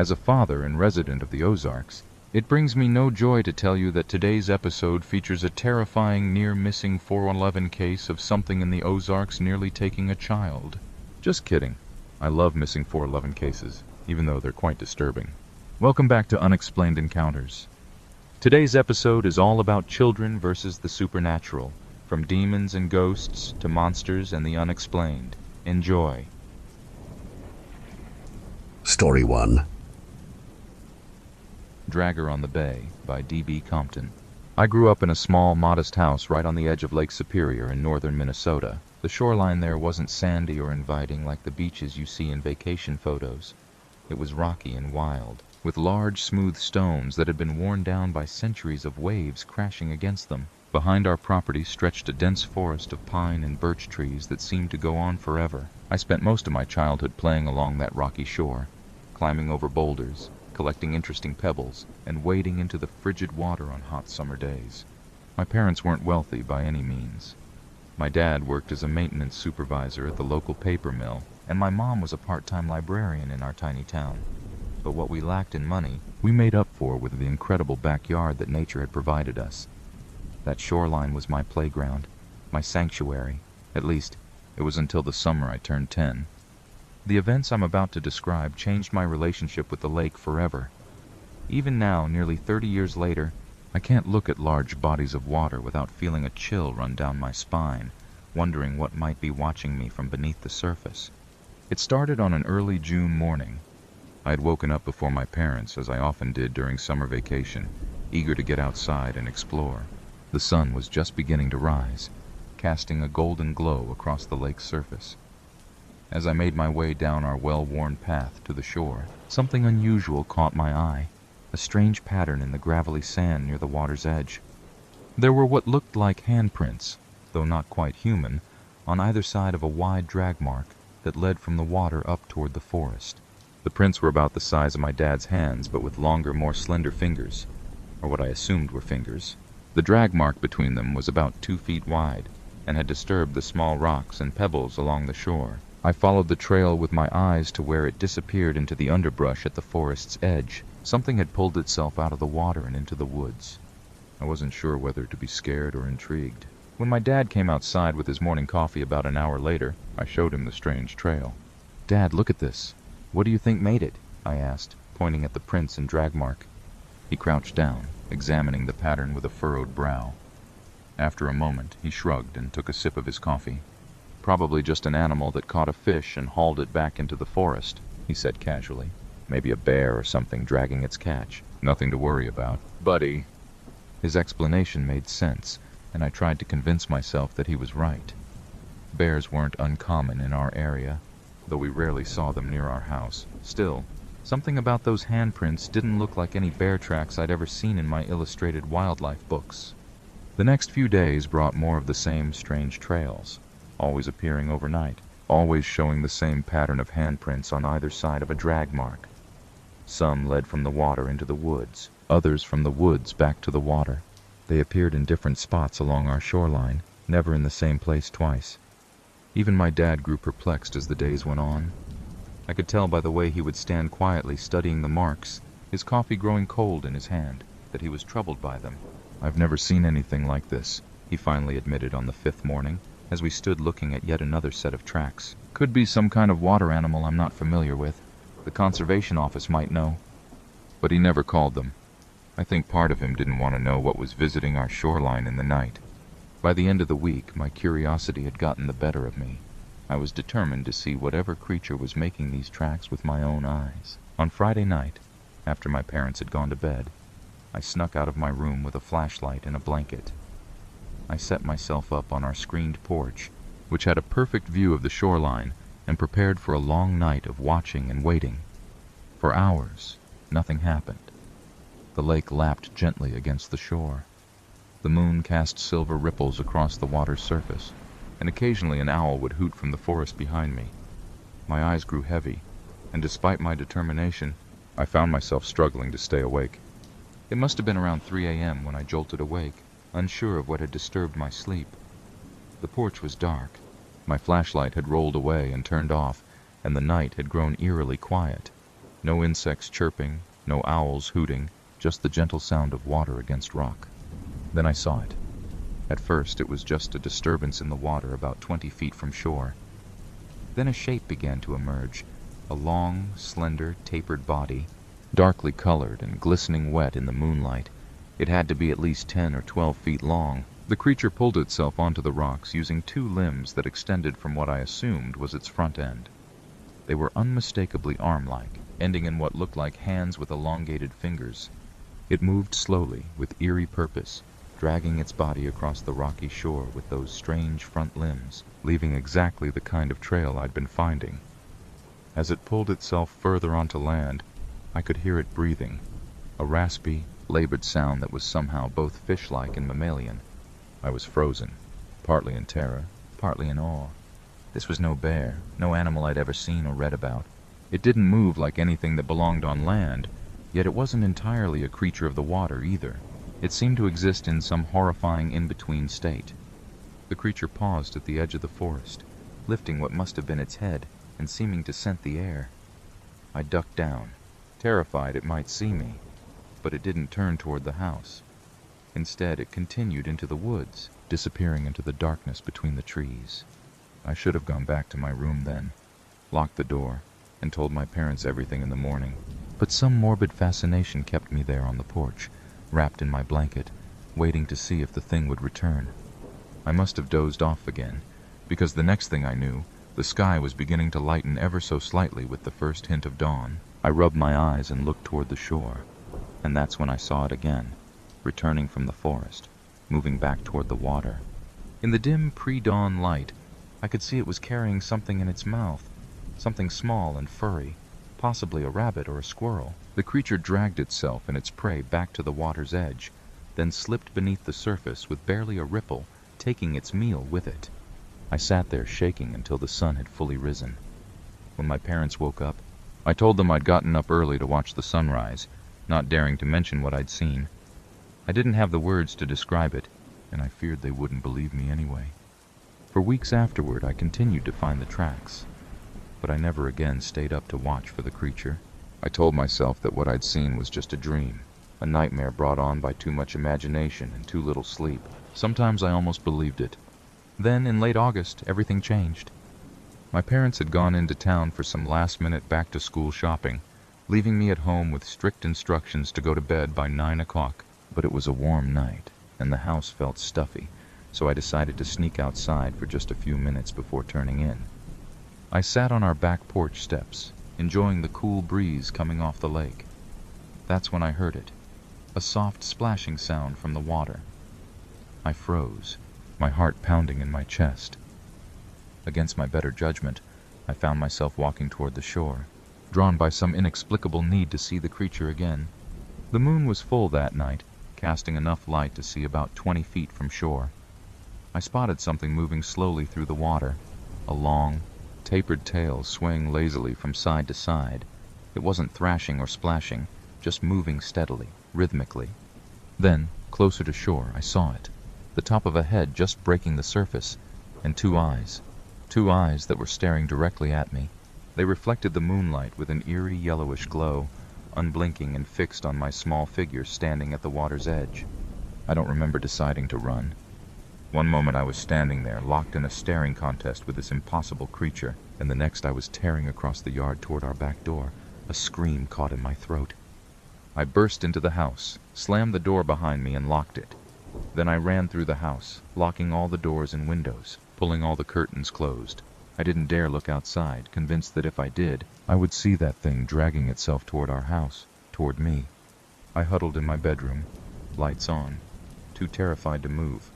As a father and resident of the Ozarks, it brings me no joy to tell you that today's episode features a terrifying near-missing 411 case of something in the Ozarks nearly taking a child. Just kidding. I love missing 411 cases, even though they're quite disturbing. Welcome back to Unexplained Encounters. Today's episode is all about children versus the supernatural, from demons and ghosts to monsters and the unexplained. Enjoy. Story 1. Dragger on the Bay by D.B. Compton. I grew up in a small, modest house right on the edge of Lake Superior in northern Minnesota. The shoreline there wasn't sandy or inviting like the beaches you see in vacation photos. It was rocky and wild, with large, smooth stones that had been worn down by centuries of waves crashing against them. Behind our property stretched a dense forest of pine and birch trees that seemed to go on forever. I spent most of my childhood playing along that rocky shore, climbing over boulders, collecting interesting pebbles, and wading into the frigid water on hot summer days. My parents weren't wealthy by any means. My dad worked as a maintenance supervisor at the local paper mill, and my mom was a part-time librarian in our tiny town. But what we lacked in money, we made up for with the incredible backyard that nature had provided us. That shoreline was my playground, my sanctuary. At least, it was until the summer I turned 10. The events I'm about to describe changed my relationship with the lake forever. Even now, nearly 30 years later, I can't look at large bodies of water without feeling a chill run down my spine, wondering what might be watching me from beneath the surface. It started on an early June morning. I had woken up before my parents, as I often did during summer vacation, eager to get outside and explore. The sun was just beginning to rise, casting a golden glow across the lake's surface. As I made my way down our well-worn path to the shore, something unusual caught my eye, a strange pattern in the gravelly sand near the water's edge. There were what looked like handprints, though not quite human, on either side of a wide drag mark that led from the water up toward the forest. The prints were about the size of my dad's hands, but with longer, more slender fingers, or what I assumed were fingers. The drag mark between them was about 2 feet wide, and had disturbed the small rocks and pebbles along the shore. I followed the trail with my eyes to where it disappeared into the underbrush at the forest's edge. Something had pulled itself out of the water and into the woods. I wasn't sure whether to be scared or intrigued. When my dad came outside with his morning coffee about an hour later, I showed him the strange trail. "Dad, look at this. What do you think made it?" I asked, pointing at the prints and drag mark. He crouched down, examining the pattern with a furrowed brow. After a moment, he shrugged and took a sip of his coffee. "Probably just an animal that caught a fish and hauled it back into the forest," he said casually. "Maybe a bear or something dragging its catch. Nothing to worry about, buddy." His explanation made sense, and I tried to convince myself that he was right. Bears weren't uncommon in our area, though we rarely saw them near our house. Still, something about those handprints didn't look like any bear tracks I'd ever seen in my illustrated wildlife books. The next few days brought more of the same strange trails, always appearing overnight, always showing the same pattern of handprints on either side of a drag mark. Some led from the water into the woods, others from the woods back to the water. They appeared in different spots along our shoreline, never in the same place twice. Even my dad grew perplexed as the days went on. I could tell by the way he would stand quietly studying the marks, his coffee growing cold in his hand, that he was troubled by them. "I've never seen anything like this," he finally admitted on the 5th morning, as we stood looking at yet another set of tracks. "Could be some kind of water animal I'm not familiar with. The conservation office might know." But he never called them. I think part of him didn't want to know what was visiting our shoreline in the night. By the end of the week, my curiosity had gotten the better of me. I was determined to see whatever creature was making these tracks with my own eyes. On Friday night, after my parents had gone to bed, I snuck out of my room with a flashlight and a blanket. I set myself up on our screened porch, which had a perfect view of the shoreline, and prepared for a long night of watching and waiting. For hours, nothing happened. The lake lapped gently against the shore. The moon cast silver ripples across the water's surface, and occasionally an owl would hoot from the forest behind me. My eyes grew heavy, and despite my determination, I found myself struggling to stay awake. It must have been around 3 a.m. when I jolted awake, unsure of what had disturbed my sleep. The porch was dark. My flashlight had rolled away and turned off, and the night had grown eerily quiet. No insects chirping, no owls hooting, just the gentle sound of water against rock. Then I saw it. At first it was just a disturbance in the water about 20 feet from shore. Then a shape began to emerge, a long, slender, tapered body, darkly colored and glistening wet in the moonlight. It had to be at least 10 or 12 feet long. The creature pulled itself onto the rocks using 2 limbs that extended from what I assumed was its front end. They were unmistakably arm-like, ending in what looked like hands with elongated fingers. It moved slowly, with eerie purpose, dragging its body across the rocky shore with those strange front limbs, leaving exactly the kind of trail I'd been finding. As it pulled itself further onto land, I could hear it breathing, a raspy, labored sound that was somehow both fish-like and mammalian. I was frozen, partly in terror, partly in awe. This was no bear, no animal I'd ever seen or read about. It didn't move like anything that belonged on land, yet it wasn't entirely a creature of the water either. It seemed to exist in some horrifying in-between state. The creature paused at the edge of the forest, lifting what must have been its head and seeming to scent the air. I ducked down, terrified it might see me, but it didn't turn toward the house. Instead, it continued into the woods, disappearing into the darkness between the trees. I should have gone back to my room then, locked the door, and told my parents everything in the morning. But some morbid fascination kept me there on the porch, wrapped in my blanket, waiting to see if the thing would return. I must have dozed off again, because the next thing I knew, the sky was beginning to lighten ever so slightly with the first hint of dawn. I rubbed my eyes and looked toward the shore, and that's when I saw it again, returning from the forest, moving back toward the water. In the dim pre-dawn light, I could see it was carrying something in its mouth, something small and furry, possibly a rabbit or a squirrel. The creature dragged itself and its prey back to the water's edge, then slipped beneath the surface with barely a ripple, taking its meal with it. I sat there shaking until the sun had fully risen. When my parents woke up, I told them I'd gotten up early to watch the sunrise, not daring to mention what I'd seen. I didn't have the words to describe it, and I feared they wouldn't believe me anyway. For weeks afterward, I continued to find the tracks, but I never again stayed up to watch for the creature. I told myself that what I'd seen was just a dream, a nightmare brought on by too much imagination and too little sleep. Sometimes I almost believed it. Then, in late August, everything changed. My parents had gone into town for some last-minute back-to-school shopping, leaving me at home with strict instructions to go to bed by 9 o'clock. But it was a warm night, and the house felt stuffy, so I decided to sneak outside for just a few minutes before turning in. I sat on our back porch steps, enjoying the cool breeze coming off the lake. That's when I heard it, a soft splashing sound from the water. I froze, my heart pounding in my chest. Against my better judgment, I found myself walking toward the shore, drawn by some inexplicable need to see the creature again. The moon was full that night, casting enough light to see about 20 feet from shore. I spotted something moving slowly through the water, a long, tapered tail swaying lazily from side to side. It wasn't thrashing or splashing, just moving steadily, rhythmically. Then, closer to shore, I saw it, the top of a head just breaking the surface, and 2 eyes that were staring directly at me. They reflected the moonlight with an eerie yellowish glow, unblinking and fixed on my small figure standing at the water's edge. I don't remember deciding to run. One moment I was standing there, locked in a staring contest with this impossible creature, and the next I was tearing across the yard toward our back door, a scream caught in my throat. I burst into the house, slammed the door behind me and locked it. Then I ran through the house, locking all the doors and windows, pulling all the curtains closed. I didn't dare look outside, convinced that if I did, I would see that thing dragging itself toward our house, toward me. I huddled in my bedroom, lights on, too terrified to move,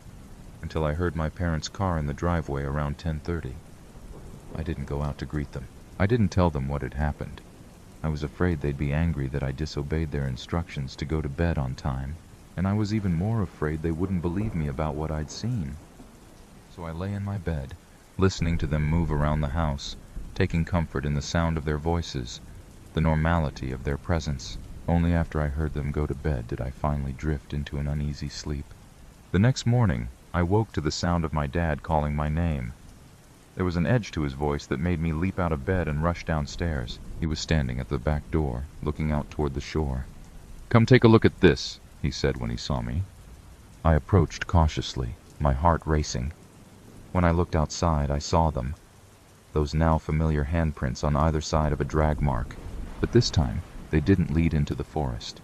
until I heard my parents' car in the driveway around 10:30. I didn't go out to greet them. I didn't tell them what had happened. I was afraid they'd be angry that I disobeyed their instructions to go to bed on time, and I was even more afraid they wouldn't believe me about what I'd seen. So I lay in my bed, listening to them move around the house, taking comfort in the sound of their voices, the normality of their presence. Only after I heard them go to bed did I finally drift into an uneasy sleep. The next morning, I woke to the sound of my dad calling my name. There was an edge to his voice that made me leap out of bed and rush downstairs. He was standing at the back door, looking out toward the shore. "Come take a look at this," he said when he saw me. I approached cautiously, my heart racing. When I looked outside, I saw them, those now familiar handprints on either side of a drag mark. But this time, they didn't lead into the forest.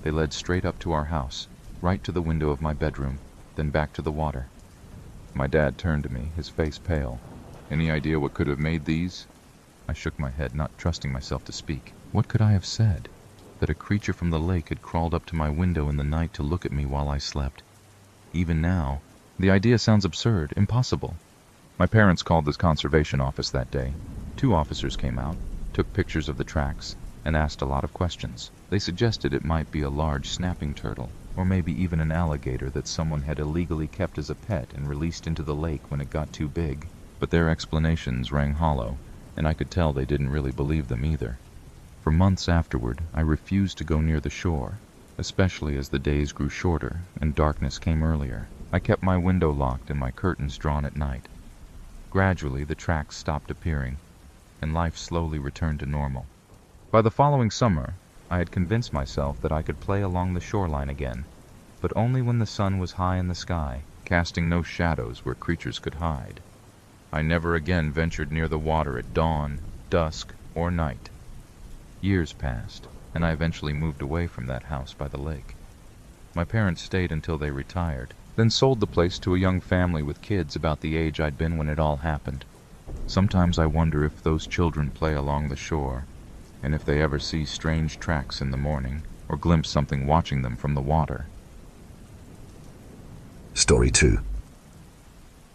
They led straight up to our house, right to the window of my bedroom, then back to the water. My dad turned to me, his face pale. "Any idea what could have made these?" I shook my head, not trusting myself to speak. What could I have said? That a creature from the lake had crawled up to my window in the night to look at me while I slept. Even now, the idea sounds absurd, impossible. My parents called the conservation office that day. 2 officers came out, took pictures of the tracks, and asked a lot of questions. They suggested it might be a large snapping turtle, or maybe even an alligator that someone had illegally kept as a pet and released into the lake when it got too big. But their explanations rang hollow, and I could tell they didn't really believe them either. For months afterward, I refused to go near the shore, especially as the days grew shorter and darkness came earlier. I kept my window locked and my curtains drawn at night. Gradually, the tracks stopped appearing, and life slowly returned to normal. By the following summer, I had convinced myself that I could play along the shoreline again, but only when the sun was high in the sky, casting no shadows where creatures could hide. I never again ventured near the water at dawn, dusk, or night. Years passed, and I eventually moved away from that house by the lake. My parents stayed until they retired, then sold the place to a young family with kids about the age I'd been when it all happened. Sometimes I wonder if those children play along the shore, and if they ever see strange tracks in the morning, or glimpse something watching them from the water. Story 2.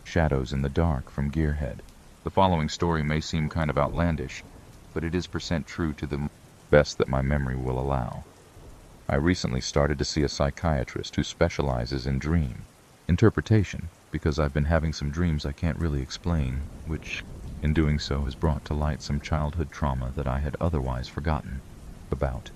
Shadows in the Dark from Gearhead. The following story may seem kind of outlandish, but it is % true to the best that my memory will allow. I recently started to see a psychiatrist who specializes in dream interpretation, because I've been having some dreams I can't really explain, which, in doing so, has brought to light some childhood trauma that I had otherwise forgotten about.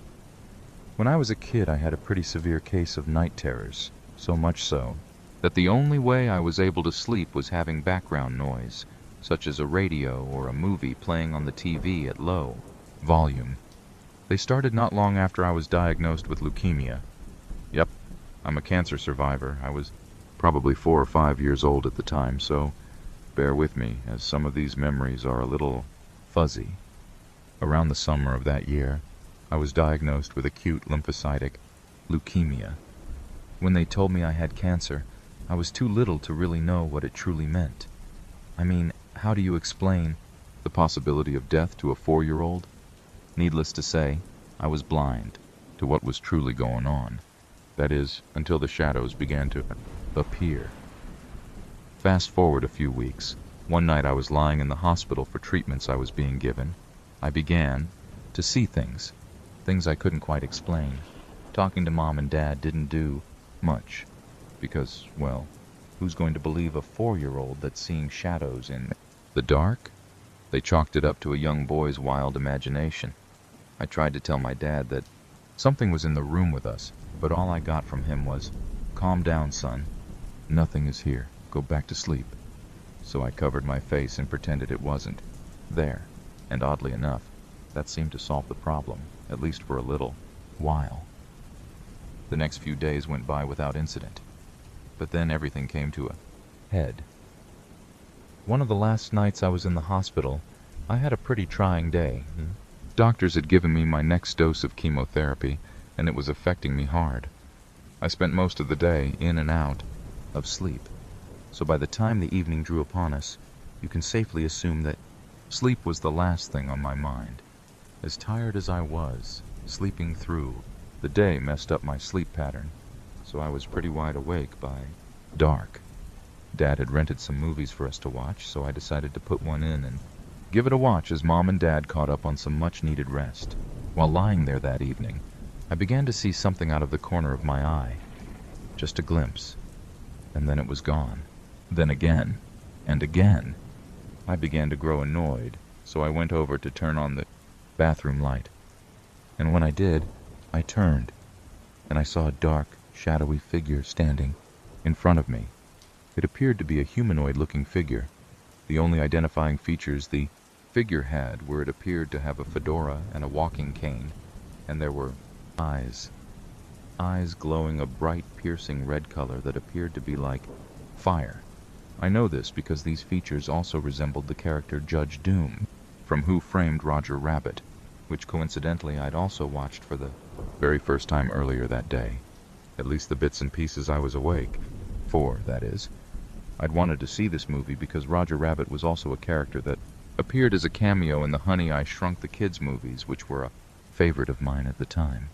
When I was a kid, I had a pretty severe case of night terrors, so much so that the only way I was able to sleep was having background noise, such as a radio or a movie playing on the TV at low volume. They started not long after I was diagnosed with leukemia. Yep, I'm a cancer survivor. I was probably 4 or 5 years old at the time, so bear with me, as some of these memories are a little fuzzy. Around the summer of that year, I was diagnosed with acute lymphocytic leukemia. When they told me I had cancer, I was too little to really know what it truly meant. I mean, how do you explain the possibility of death to a 4-year-old? Needless to say, I was blind to what was truly going on. That is, until the shadows began to appear. Fast forward a few weeks. One night I was lying in the hospital for treatments I was being given. I began to see things I couldn't quite explain. Talking to Mom and Dad didn't do much, because, well, who's going to believe a 4-year-old that's seeing shadows in the dark? They chalked it up to a young boy's wild imagination. I tried to tell my dad that something was in the room with us, but all I got from him was, "Calm down, son. Nothing is here. Go back to sleep." So I covered my face and pretended it wasn't there, and oddly enough, that seemed to solve the problem, at least for a little while. The next few days went by without incident, but then everything came to a head. One of the last nights I was in the hospital, I had a pretty trying day. Doctors had given me my next dose of chemotherapy, and it was affecting me hard. I spent most of the day in and out of sleep, so by the time the evening drew upon us, you can safely assume that sleep was the last thing on my mind. As tired as I was, sleeping through, the day messed up my sleep pattern, so I was pretty wide awake by dark. Dad had rented some movies for us to watch, so I decided to put one in and give it a watch as Mom and Dad caught up on some much-needed rest. While lying there that evening, I began to see something out of the corner of my eye. Just a glimpse, and then it was gone. Then again, and again. I began to grow annoyed, so I went over to turn on the bathroom light. And when I did, I turned, and I saw a dark, shadowy figure standing in front of me. It appeared to be a humanoid-looking figure, The only identifying features the figure had were it appeared to have a fedora and a walking cane, and there were eyes. Eyes glowing a bright, piercing red color that appeared to be like fire. I know this because these features also resembled the character Judge Doom from Who Framed Roger Rabbit, which coincidentally I'd also watched for the very first time earlier that day. At least the bits and pieces I was awake for, that is. I'd wanted to see this movie because Roger Rabbit was also a character that appeared as a cameo in the Honey, I Shrunk the Kids movies, which were a favorite of mine at the time.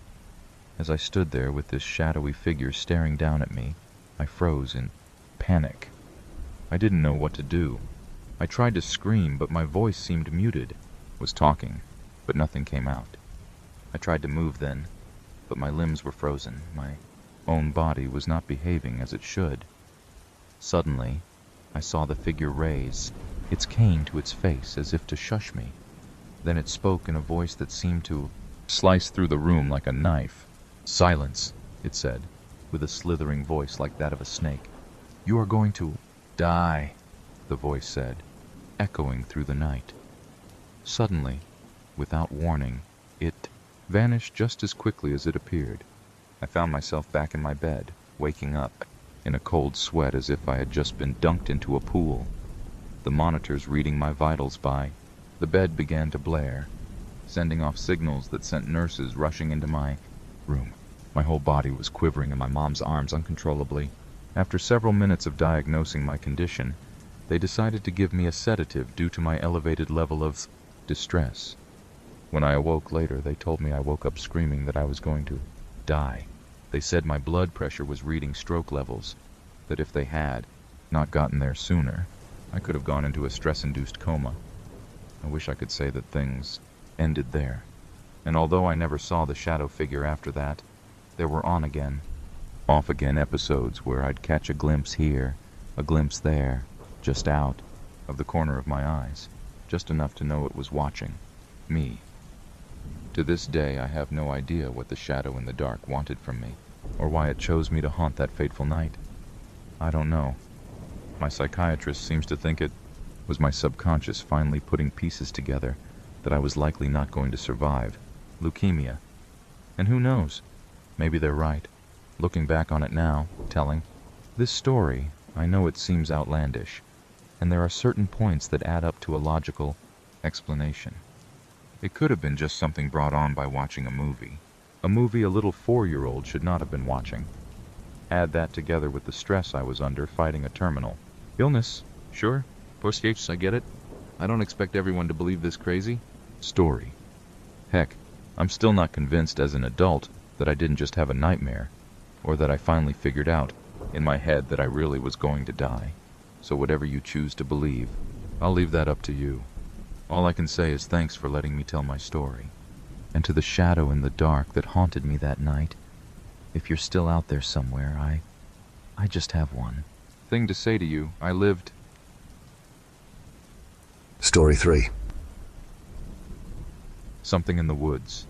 As I stood there with this shadowy figure staring down at me, I froze in panic. I didn't know what to do. I tried to scream, but my voice seemed muted. Was talking, but nothing came out. I tried to move then, but my limbs were frozen. My own body was not behaving as it should. Suddenly, I saw the figure raise its cane to its face as if to shush me. Then it spoke in a voice that seemed to slice through the room like a knife. "Silence," it said, with a slithering voice like that of a snake. "You are going to die," the voice said, echoing through the night. Suddenly, without warning, it vanished just as quickly as it appeared. I found myself back in my bed, waking up in a cold sweat as if I had just been dunked into a pool. The monitors reading my vitals by the bed began to blare, sending off signals that sent nurses rushing into my room. My whole body was quivering in my mom's arms uncontrollably. After several minutes of diagnosing my condition, they decided to give me a sedative due to my elevated level of distress. When I awoke later, they told me I woke up screaming that I was going to die. They said my blood pressure was reading stroke levels, that if they had not gotten there sooner, I could have gone into a stress-induced coma. I wish I could say that things ended there. And although I never saw the shadow figure after that, there were on-again, off-again episodes where I'd catch a glimpse here, a glimpse there, just out of the corner of my eyes, just enough to know it was watching me. To this day, I have no idea what the shadow in the dark wanted from me, or why it chose me to haunt that fateful night. I don't know. My psychiatrist seems to think it was my subconscious finally putting pieces together that I was likely not going to survive leukemia. And who knows? Maybe they're right. Looking back on it now, telling this story, I know it seems outlandish, and there are certain points that add up to a logical explanation. It could have been just something brought on by watching a movie a little 4-year-old should not have been watching. Add that together with the stress I was under fighting a terminal illness. Sure, post-H, I get it. I don't expect everyone to believe this crazy story. Heck, I'm still not convinced as an adult that I didn't just have a nightmare, or that I finally figured out in my head that I really was going to die. So whatever you choose to believe, I'll leave that up to you. All I can say is thanks for letting me tell my story. And to the shadow in the dark that haunted me that night, if you're still out there somewhere, I just have one thing to say to you. I lived. Story 3. Something in the woods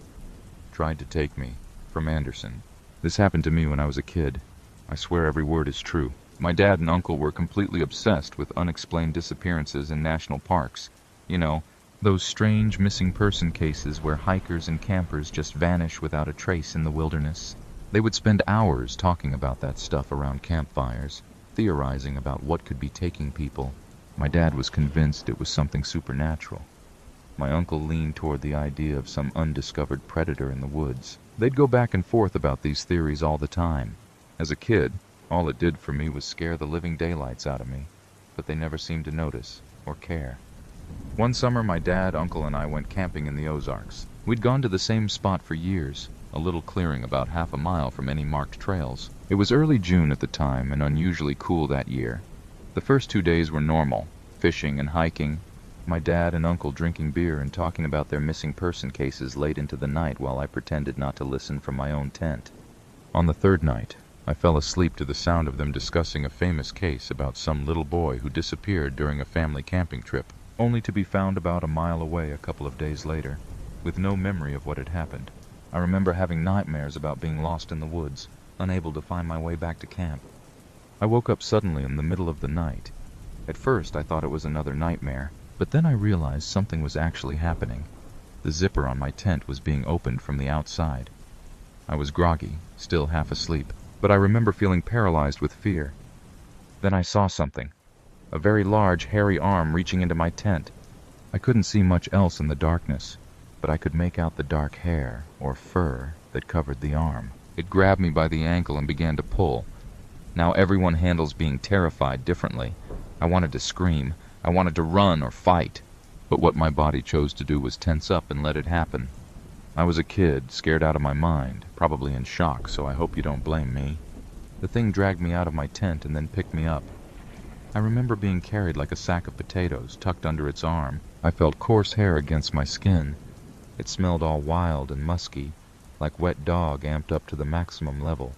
tried to take me from Anderson. This happened to me when I was a kid. I swear every word is true. My dad and uncle were completely obsessed with unexplained disappearances in national parks. You know, those strange missing person cases where hikers and campers just vanish without a trace in the wilderness. They would spend hours talking about that stuff around campfires, theorizing about what could be taking people. My dad was convinced it was something supernatural. My uncle leaned toward the idea of some undiscovered predator in the woods. They'd go back and forth about these theories all the time. As a kid, all it did for me was scare the living daylights out of me, but they never seemed to notice or care. One summer, my dad, uncle, and I went camping in the Ozarks. We'd gone to the same spot for years, a little clearing about half a mile from any marked trails. It was early June at the time and unusually cool that year. The first 2 days were normal, fishing and hiking, my dad and uncle drinking beer and talking about their missing person cases late into the night while I pretended not to listen from my own tent. On the third night, I fell asleep to the sound of them discussing a famous case about some little boy who disappeared during a family camping trip, only to be found about a mile away a couple of days later, with no memory of what had happened. I remember having nightmares about being lost in the woods, unable to find my way back to camp. I woke up suddenly in the middle of the night, At first I thought it was another nightmare, but then I realized something was actually happening. The zipper on my tent was being opened from the outside. I was groggy, still half asleep, but I remember feeling paralyzed with fear. Then I saw something. A very large, hairy arm reaching into my tent. I couldn't see much else in the darkness, but I could make out the dark hair, or fur, that covered the arm. It grabbed me by the ankle and began to pull. Now everyone handles being terrified differently. I wanted to scream. I wanted to run or fight. But what my body chose to do was tense up and let it happen. I was a kid, scared out of my mind, probably in shock, so I hope you don't blame me. The thing dragged me out of my tent and then picked me up. I remember being carried like a sack of potatoes, tucked under its arm. I felt coarse hair against my skin. It smelled all wild and musky, like wet dog amped up to the maximum level.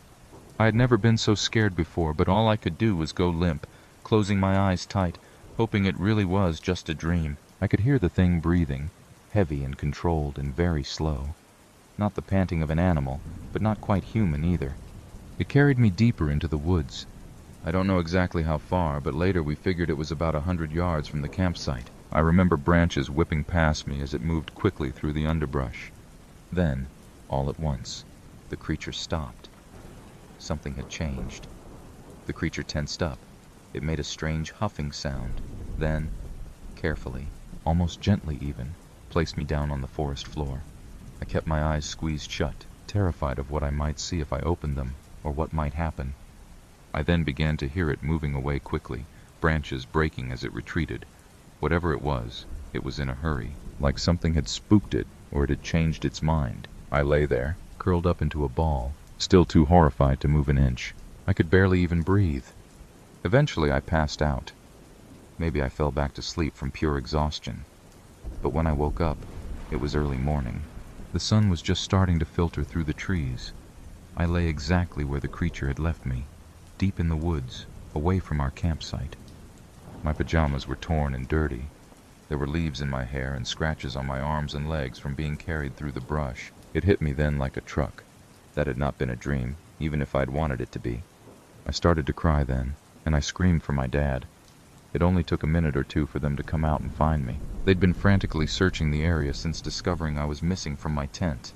I had never been so scared before, but all I could do was go limp, closing my eyes tight, hoping it really was just a dream. I could hear the thing breathing, heavy and controlled and very slow. Not the panting of an animal, but not quite human either. It carried me deeper into the woods. I don't know exactly how far, but later we figured it was about 100 yards from the campsite. I remember branches whipping past me as it moved quickly through the underbrush. Then, all at once, the creature stopped. Something had changed. The creature tensed up. It made a strange huffing sound. Then, carefully, almost gently even, placed me down on the forest floor. I kept my eyes squeezed shut, terrified of what I might see if I opened them, or what might happen. I then began to hear it moving away quickly, branches breaking as it retreated. Whatever it was in a hurry, like something had spooked it, or it had changed its mind. I lay there, curled up into a ball, still too horrified to move an inch. I could barely even breathe. Eventually I passed out. Maybe I fell back to sleep from pure exhaustion. But when I woke up, it was early morning. The sun was just starting to filter through the trees. I lay exactly where the creature had left me, deep in the woods, away from our campsite. My pajamas were torn and dirty. There were leaves in my hair and scratches on my arms and legs from being carried through the brush. It hit me then like a truck. That had not been a dream, even if I'd wanted it to be. I started to cry then, and I screamed for my dad. It only took a minute or two for them to come out and find me. They'd been frantically searching the area since discovering I was missing from my tent.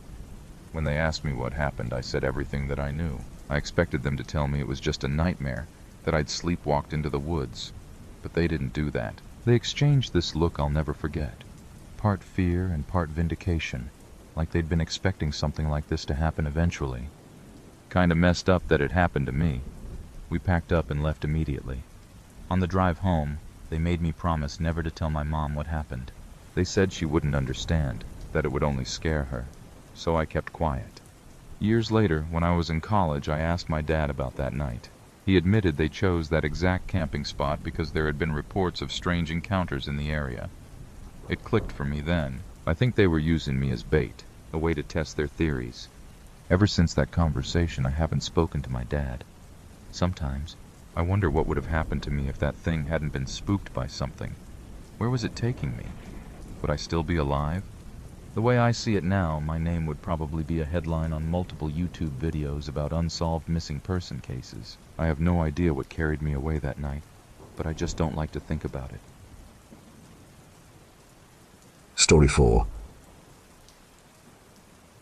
When they asked me what happened, I said everything that I knew. I expected them to tell me it was just a nightmare, that I'd sleepwalked into the woods. But they didn't do that. They exchanged this look I'll never forget. Part fear and part vindication, like they'd been expecting something like this to happen eventually. Kinda messed up that it happened to me. We packed up and left immediately. On the drive home, they made me promise never to tell my mom what happened. They said she wouldn't understand, that it would only scare her. So I kept quiet. Years later, when I was in college, I asked my dad about that night. He admitted they chose that exact camping spot because there had been reports of strange encounters in the area. It clicked for me then. I think they were using me as bait, a way to test their theories. Ever since that conversation, I haven't spoken to my dad. Sometimes, I wonder what would have happened to me if that thing hadn't been spooked by something. Where was it taking me? Would I still be alive? The way I see it now, my name would probably be a headline on multiple YouTube videos about unsolved missing person cases. I have no idea what carried me away that night, but I just don't like to think about it. Story 4.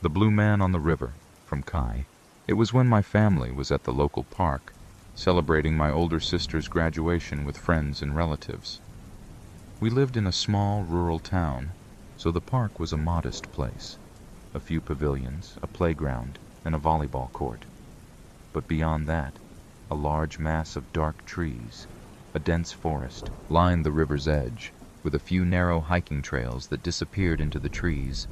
The Blue Man on the River, from Kai. It was when my family was at the local park, celebrating my older sister's graduation with friends and relatives. We lived in a small rural town, so the park was a modest place. A few pavilions, a playground, and a volleyball court. But beyond that, a large mass of dark trees, a dense forest, lined the river's edge, with a few narrow hiking trails that disappeared into the trees.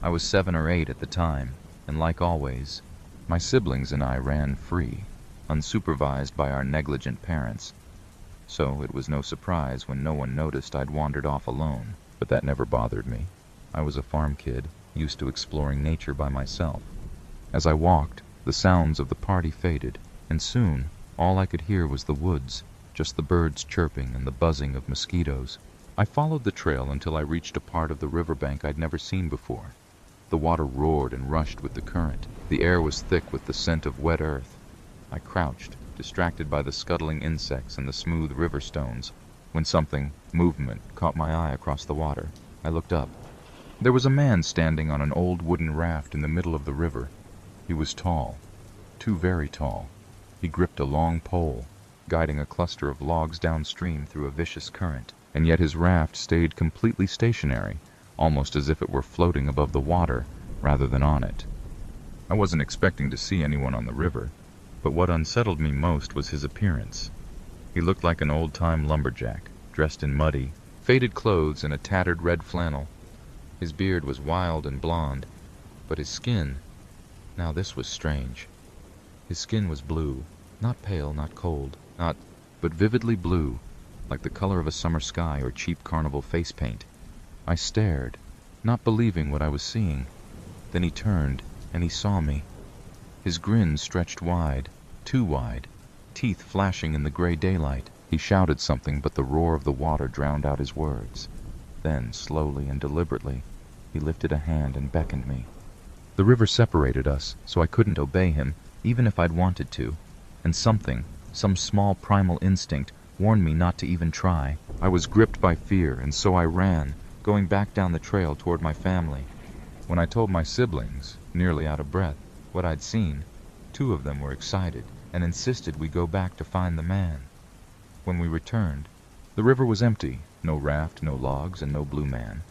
I was 7 or 8 at the time, and like always, my siblings and I ran free, unsupervised by our negligent parents. So it was no surprise when no one noticed I'd wandered off alone, but that never bothered me. I was a farm kid, used to exploring nature by myself. As I walked, the sounds of the party faded, and soon all I could hear was the woods, just the birds chirping and the buzzing of mosquitoes. I followed the trail until I reached a part of the riverbank I'd never seen before. The water roared and rushed with the current. The air was thick with the scent of wet earth. I crouched, distracted by the scuttling insects and the smooth river stones, when movement, caught my eye across the water. I looked up. There was a man standing on an old wooden raft in the middle of the river. He was tall, too very tall. He gripped a long pole, guiding a cluster of logs downstream through a vicious current, and yet his raft stayed completely stationary, almost as if it were floating above the water rather than on it. I wasn't expecting to see anyone on the river, but what unsettled me most was his appearance. He looked like an old-time lumberjack, dressed in muddy, faded clothes and a tattered red flannel. His beard was wild and blonde, but his skin... Now this was strange. His skin was blue, not pale, not cold, but vividly blue, like the color of a summer sky or cheap carnival face paint. I stared, not believing what I was seeing. Then he turned, and he saw me. His grin stretched wide, too wide, teeth flashing in the gray daylight. He shouted something, but the roar of the water drowned out his words. Then, slowly and deliberately, he lifted a hand and beckoned me. The river separated us, so I couldn't obey him, even if I'd wanted to, and some small primal instinct, warned me not to even try. I was gripped by fear, and so I ran, going back down the trail toward my family. When I told my siblings, nearly out of breath, what I'd seen, 2 of them were excited and insisted we go back to find the man. When we returned, the river was empty, no raft, no logs, and no blue man.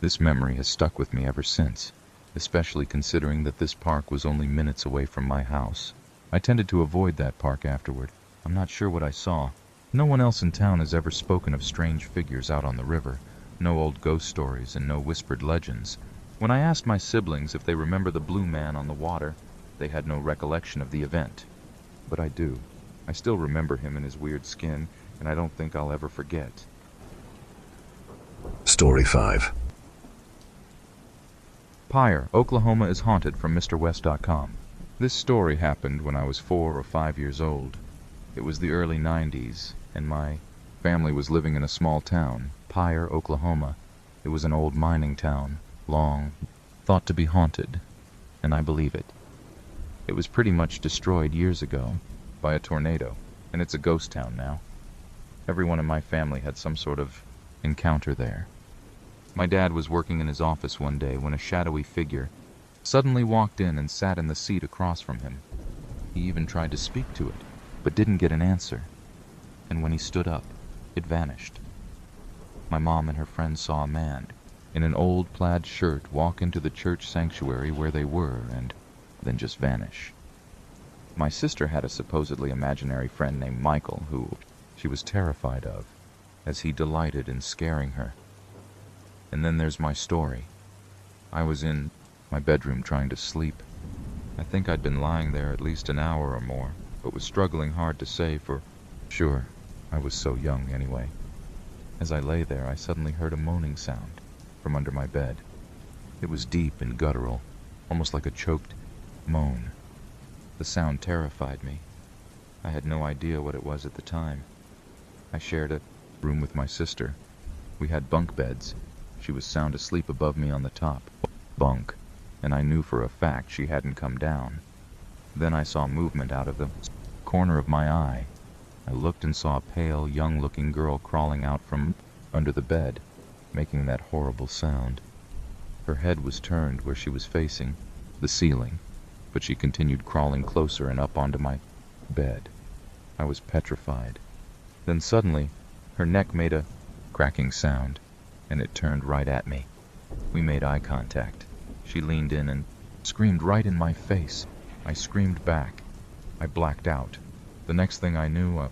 This memory has stuck with me ever since, especially considering that this park was only minutes away from my house. I tended to avoid that park afterward. I'm not sure what I saw. No one else in town has ever spoken of strange figures out on the river, no old ghost stories and no whispered legends. When I asked my siblings if they remember the blue man on the water, they had no recollection of the event. But I do. I still remember him in his weird skin, and I don't think I'll ever forget. Story 5. Pyre, Oklahoma is haunted from MrWest.com. This story happened when I was 4 or 5 years old. It was the early 90s, and my family was living in a small town, Pyre, Oklahoma. It was an old mining town, long, thought to be haunted, and I believe it. It was pretty much destroyed years ago by a tornado, and it's a ghost town now. Everyone in my family had some sort of encounter there. My dad was working in his office one day when a shadowy figure suddenly walked in and sat in the seat across from him. He even tried to speak to it, but didn't get an answer. And when he stood up, it vanished. My mom and her friends saw a man in an old plaid shirt walk into the church sanctuary where they were and then just vanish. My sister had a supposedly imaginary friend named Michael who she was terrified of, as he delighted in scaring her. And then there's my story. I was in my bedroom trying to sleep. I think I'd been lying there at least an hour or more, but was struggling hard to say for sure. I was so young anyway. As I lay there, I suddenly heard a moaning sound from under my bed. It was deep and guttural, almost like a choked moan. The sound terrified me. I had no idea what it was at the time. I shared a room with my sister. We had bunk beds. She was sound asleep above me on the top bunk, and I knew for a fact she hadn't come down. Then I saw movement out of the corner of my eye. I looked and saw a pale, young-looking girl crawling out from under the bed, making that horrible sound. Her head was turned where she was facing the ceiling, but she continued crawling closer and up onto my bed. I was petrified. Then suddenly, her neck made a cracking sound, and it turned right at me. We made eye contact. She leaned in and screamed right in my face. I screamed back. I blacked out. The next thing I knew, I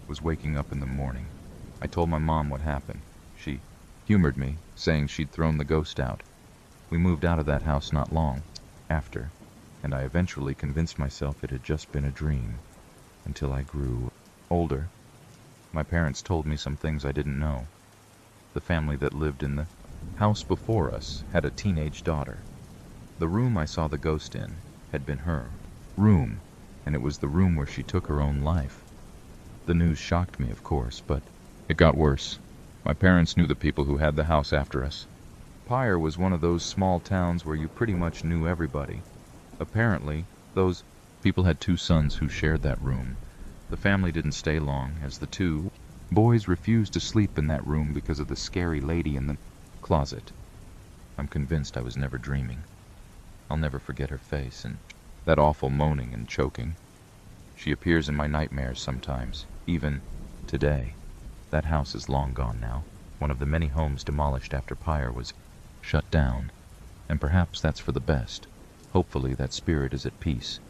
was waking up in the morning. I told my mom what happened. She humored me, saying she'd thrown the ghost out. We moved out of that house not long after, and I eventually convinced myself it had just been a dream, until I grew older. My parents told me some things I didn't know. The family that lived in the house before us had a teenage daughter. The room I saw the ghost in had been her room, and it was the room where she took her own life. The news shocked me, of course, but it got worse. My parents knew the people who had the house after us. Pyre was one of those small towns where you pretty much knew everybody. Apparently, those people had 2 sons who shared that room. The family didn't stay long, as the 2 Boys refuse to sleep in that room because of the scary lady in the closet. I'm convinced I was never dreaming. I'll never forget her face and that awful moaning and choking. She appears in my nightmares sometimes, even today. That house is long gone now. One of the many homes demolished after Pyre was shut down. And perhaps that's for the best. Hopefully that spirit is at peace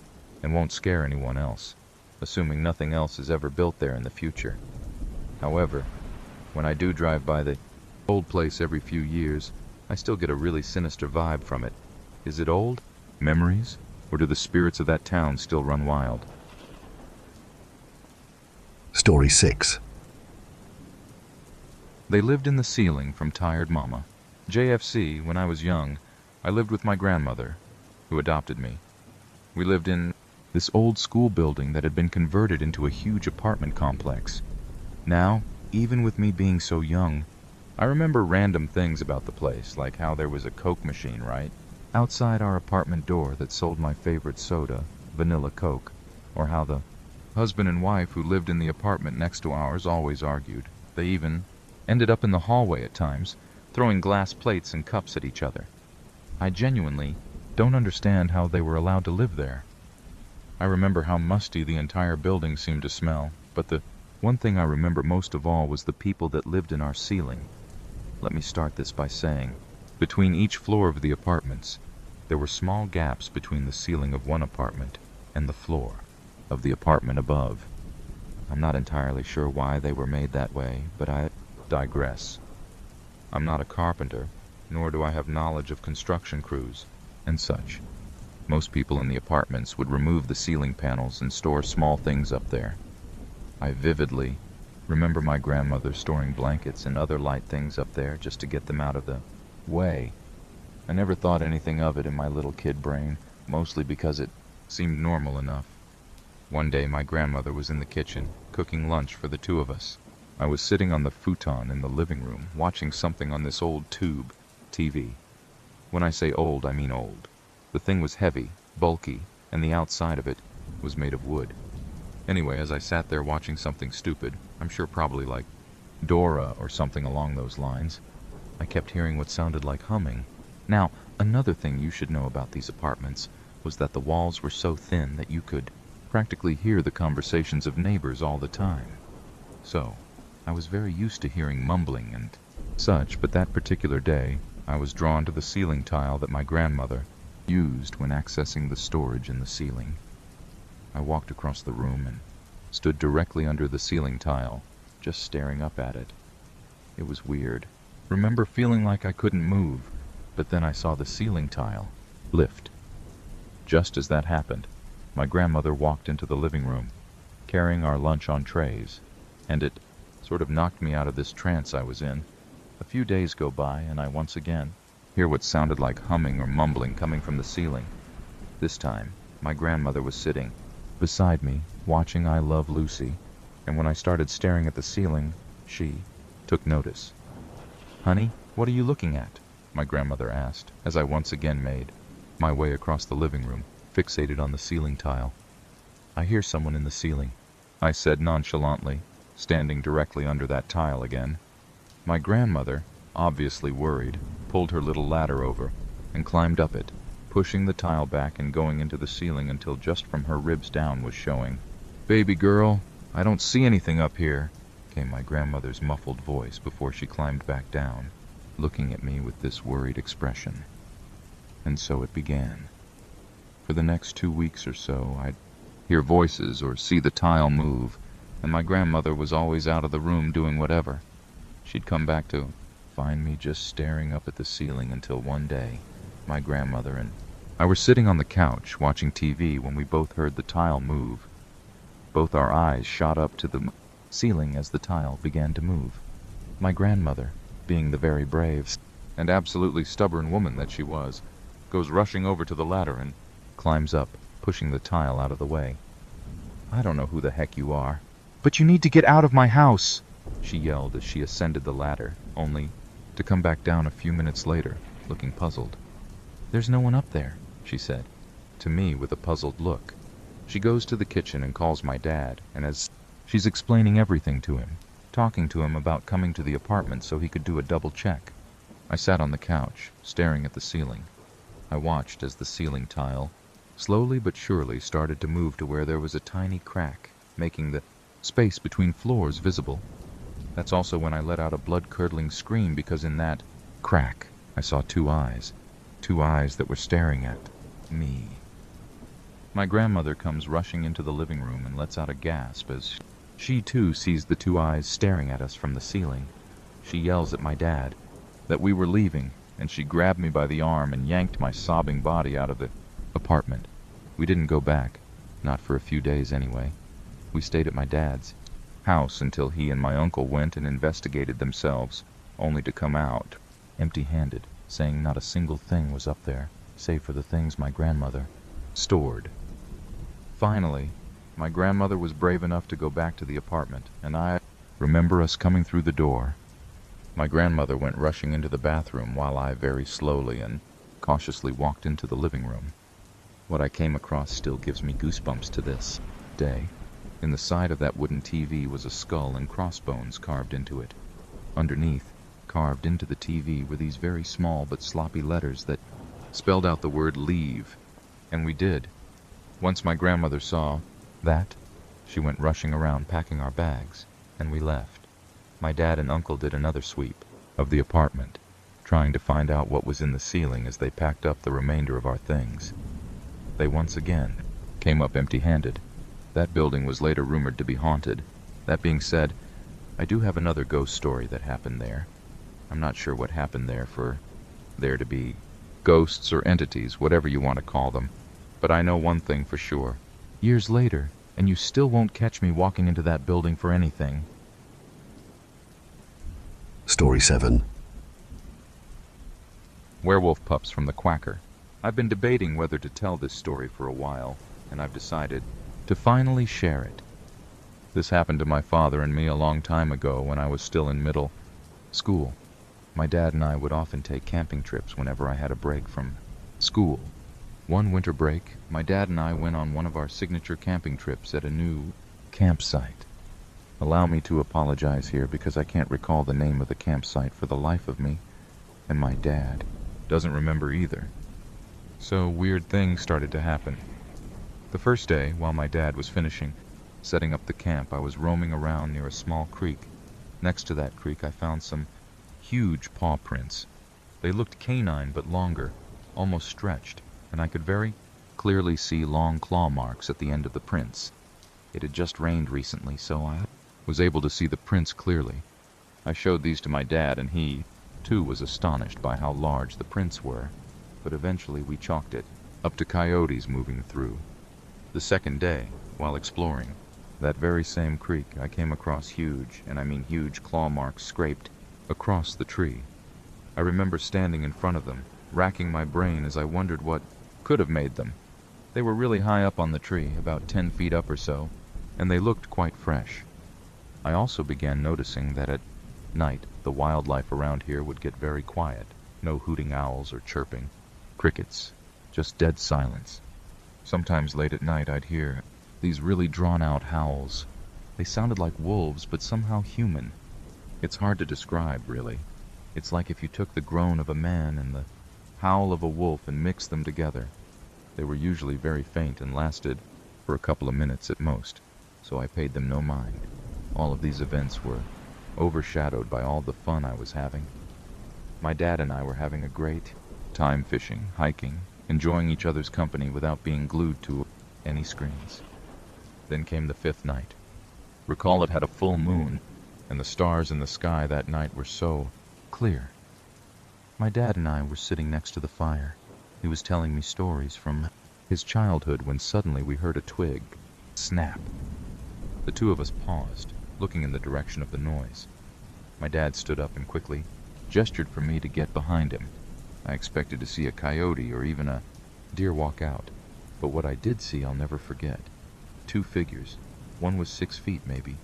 and won't scare anyone else, assuming nothing else is ever built there in the future. However, when I do drive by the old place every few years, I still get a really sinister vibe from it. Is it old? Memories? Or do the spirits of that town still run wild? Story 6. They lived in the ceiling from Tired Mama. JFC, when I was young, I lived with my grandmother, who adopted me. We lived in this old school building that had been converted into a huge apartment complex. Now, even with me being so young, I remember random things about the place, like how there was a Coke machine right outside our apartment door that sold my favorite soda, vanilla Coke, or how the husband and wife who lived in the apartment next to ours always argued. They even ended up in the hallway at times, throwing glass plates and cups at each other. I genuinely don't understand how they were allowed to live there. I remember how musty the entire building seemed to smell, but the one thing I remember most of all was the people that lived in our ceiling. Let me start this by saying, between each floor of the apartments, there were small gaps between the ceiling of one apartment and the floor of the apartment above. I'm not entirely sure why they were made that way, but I digress. I'm not a carpenter, nor do I have knowledge of construction crews and such. Most people in the apartments would remove the ceiling panels and store small things up there. I vividly remember my grandmother storing blankets and other light things up there just to get them out of the way. I never thought anything of it in my little kid brain, mostly because it seemed normal enough. One day my grandmother was in the kitchen, cooking lunch for the two of us. I was sitting on the futon in the living room, watching something on this old tube TV. When I say old, I mean old. The thing was heavy, bulky, and the outside of it was made of wood. Anyway, as I sat there watching something stupid, I'm sure probably like Dora or something along those lines, I kept hearing what sounded like humming. Now, another thing you should know about these apartments was that the walls were so thin that you could practically hear the conversations of neighbors all the time. So, I was very used to hearing mumbling and such, but that particular day, I was drawn to the ceiling tile that my grandmother used when accessing the storage in the ceiling. I walked across the room and stood directly under the ceiling tile, just staring up at it. It was weird. Remember feeling like I couldn't move, but then I saw the ceiling tile lift. Just as that happened, my grandmother walked into the living room, carrying our lunch on trays, and it sort of knocked me out of this trance I was in. A few days go by, and I once again hear what sounded like humming or mumbling coming from the ceiling. This time, my grandmother was sitting beside me, watching I Love Lucy, and when I started staring at the ceiling, she took notice. "Honey, what are you looking at?" my grandmother asked, as I once again made my way across the living room, fixated on the ceiling tile. "I hear someone in the ceiling," I said nonchalantly, standing directly under that tile again. My grandmother, obviously worried, pulled her little ladder over and climbed up it, pushing the tile back and going into the ceiling until just from her ribs down was showing. "Baby girl, I don't see anything up here," came my grandmother's muffled voice before she climbed back down, looking at me with this worried expression. And so it began. For the next 2 weeks or so, I'd hear voices or see the tile move, and my grandmother was always out of the room doing whatever. She'd come back to find me just staring up at the ceiling until one day, my grandmother and I were sitting on the couch watching TV when we both heard the tile move. Both our eyes shot up to the ceiling as the tile began to move. My grandmother, being the very brave and absolutely stubborn woman that she was, goes rushing over to the ladder and climbs up, pushing the tile out of the way. "I don't know who the heck you are, but you need to get out of my house," she yelled as she ascended the ladder, only to come back down a few minutes later, looking puzzled. "There's no one up there," she said, to me with a puzzled look. She goes to the kitchen and calls my dad, and as she's explaining everything to him, talking to him about coming to the apartment so he could do a double check. I sat on the couch, staring at the ceiling. I watched as the ceiling tile, slowly but surely, started to move to where there was a tiny crack, making the space between floors visible. That's also when I let out a blood-curdling scream, because in that crack I saw two eyes that were staring at me. My grandmother comes rushing into the living room and lets out a gasp as she too sees the two eyes staring at us from the ceiling. She yells at my dad that we were leaving, and she grabbed me by the arm and yanked my sobbing body out of the apartment. We didn't go back, not for a few days anyway. We stayed at my dad's house until he and my uncle went and investigated themselves, only to come out empty-handed, saying not a single thing was up there, save for the things my grandmother stored. Finally, my grandmother was brave enough to go back to the apartment, and I remember us coming through the door. My grandmother went rushing into the bathroom while I very slowly and cautiously walked into the living room. What I came across still gives me goosebumps to this day. In the side of that wooden TV was a skull and crossbones carved into it. Underneath, carved into the TV, were these very small but sloppy letters that spelled out the word leave. And we did. Once my grandmother saw that, she went rushing around packing our bags, and we left. My dad and uncle did another sweep of the apartment, trying to find out what was in the ceiling as they packed up the remainder of our things. They once again came up empty-handed. That building was later rumored to be haunted. That being said, I do have another ghost story that happened there. I'm not sure what happened there for there to be ghosts or entities, whatever you want to call them. But I know one thing for sure. Years later, and you still won't catch me walking into that building for anything. Story 7. Werewolf pups from the Quacker. I've been debating whether to tell this story for a while, and I've decided to finally share it. This happened to my father and me a long time ago when I was still in middle school. My dad and I would often take camping trips whenever I had a break from school. One winter break, my dad and I went on one of our signature camping trips at a new campsite. Allow me to apologize here because I can't recall the name of the campsite for the life of me, and my dad doesn't remember either. So weird things started to happen. The first day, while my dad was finishing setting up the camp, I was roaming around near a small creek. Next to that creek, I found some huge paw prints. They looked canine but longer, almost stretched, and I could very clearly see long claw marks at the end of the prints. It had just rained recently, so I was able to see the prints clearly. I showed these to my dad, and he, too, was astonished by how large the prints were, but eventually we chalked it up to coyotes moving through. The second day, while exploring that very same creek, I came across huge, and I mean huge, claw marks scraped across the tree. I remember standing in front of them, racking my brain as I wondered what could have made them. They were really high up on the tree, about 10 feet up or so, and they looked quite fresh. I also began noticing that at night the wildlife around here would get very quiet. No hooting owls or chirping crickets, just dead silence. Sometimes late at night I'd hear these really drawn-out howls. They sounded like wolves, but somehow human. It's hard to describe, really. It's like if you took the groan of a man and the howl of a wolf and mixed them together. They were usually very faint and lasted for a couple of minutes at most, so I paid them no mind. All of these events were overshadowed by all the fun I was having. My dad and I were having a great time fishing, hiking, enjoying each other's company without being glued to any screens. Then came the fifth night. Recall it had a full moon, and the stars in the sky that night were so clear. My dad and I were sitting next to the fire. He was telling me stories from his childhood when suddenly we heard a twig snap. The two of us paused, looking in the direction of the noise. My dad stood up and quickly gestured for me to get behind him. I expected to see a coyote or even a deer walk out, but what I did see I'll never forget. Two figures. One was 6 feet, maybe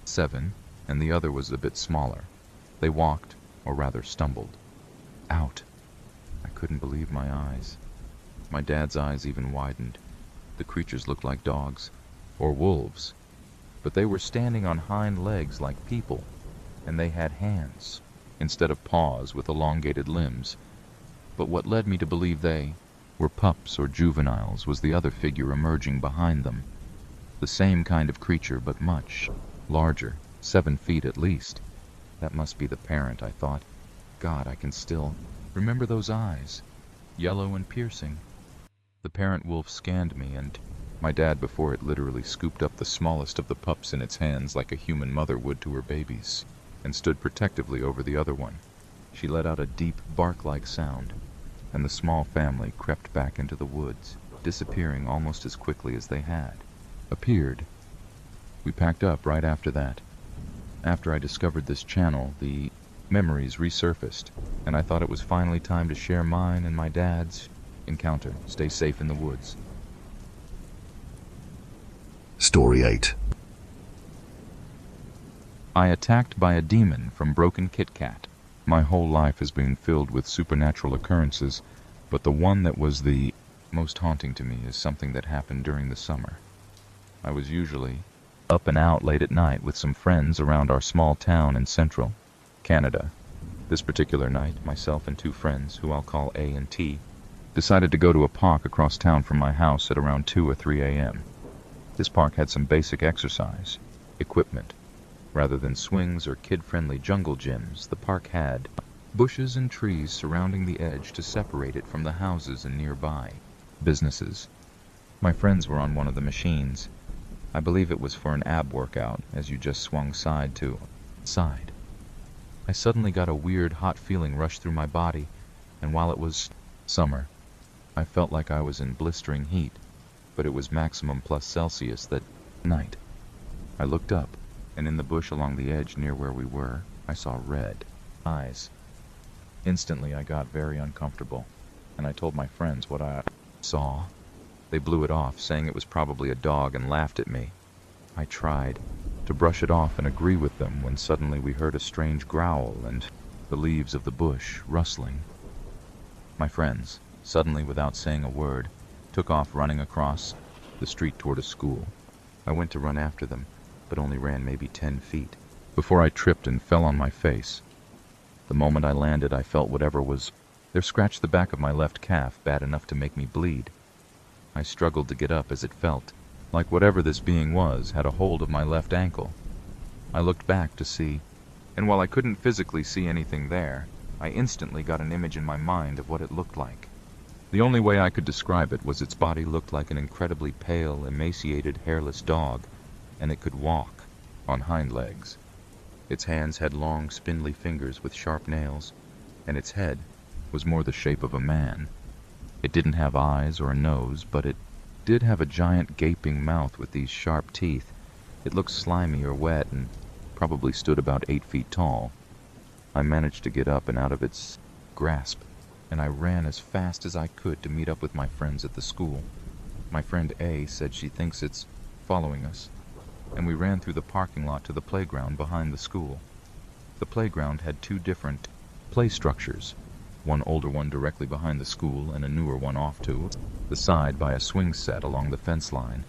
7, and the other was a bit smaller. They walked, or rather stumbled, out. I couldn't believe my eyes. My dad's eyes even widened. The creatures looked like dogs, or wolves. but they were standing on hind legs like people, and they had hands instead of paws with elongated limbs. But what led me to believe they were pups or juveniles was the other figure emerging behind them. The same kind of creature, but much larger, 7 feet at least. That must be the parent, I thought. God, I can still remember those eyes, yellow and piercing. The parent wolf scanned me, and my dad, before it literally scooped up the smallest of the pups in its hands like a human mother would to her babies, and stood protectively over the other one. She let out a deep, bark-like sound, and the small family crept back into the woods, disappearing almost as quickly as they had appeared. We packed up right after that. After I discovered this channel, the memories resurfaced, and I thought it was finally time to share mine and my dad's encounter. Stay safe in the woods. Story 8. I attacked by a demon from Broken Kit Kat. My whole life has been filled with supernatural occurrences, but the one that was the most haunting to me is something that happened during the summer. I was usually up and out late at night with some friends around our small town in central Canada. This particular night, myself and 2 friends, who I'll call A and T, decided to go to a park across town from my house at around 2 or 3 a.m. This park had some basic exercise equipment. Rather than swings or kid-friendly jungle gyms, the park had bushes and trees surrounding the edge to separate it from the houses and nearby businesses. My friends were on one of the machines. I believe it was for an ab workout, as you just swung side to side. I suddenly got a weird hot feeling rush through my body, and while it was summer, I felt like I was in blistering heat, but it was maximum plus Celsius that night. I looked up, and in the bush along the edge near where we were, I saw red eyes. Instantly I got very uncomfortable, and I told my friends what I saw. They blew it off, saying it was probably a dog, and laughed at me. I tried to brush it off and agree with them when suddenly we heard a strange growl and the leaves of the bush rustling. My friends, suddenly without saying a word, took off running across the street toward a school. I went to run after them, but only ran maybe 10 feet before I tripped and fell on my face. The moment I landed, I felt whatever was there scratched the back of my left calf bad enough to make me bleed. I struggled to get up as it felt like whatever this being was had a hold of my left ankle. I looked back to see, and while I couldn't physically see anything there, I instantly got an image in my mind of what it looked like. The only way I could describe it was its body looked like an incredibly pale, emaciated, hairless dog, and it could walk on hind legs. Its hands had long, spindly fingers with sharp nails, and its head was more the shape of a man. It didn't have eyes or a nose, but it did have a giant gaping mouth with these sharp teeth. It looked slimy or wet and probably stood about 8 feet tall. I managed to get up and out of its grasp, and I ran as fast as I could to meet up with my friends at the school. My friend A said she thinks it's following us, and we ran through the parking lot to the playground behind the school. The playground had 2 different play structures, one older one directly behind the school and a newer one off to the side by a swing set along the fence line.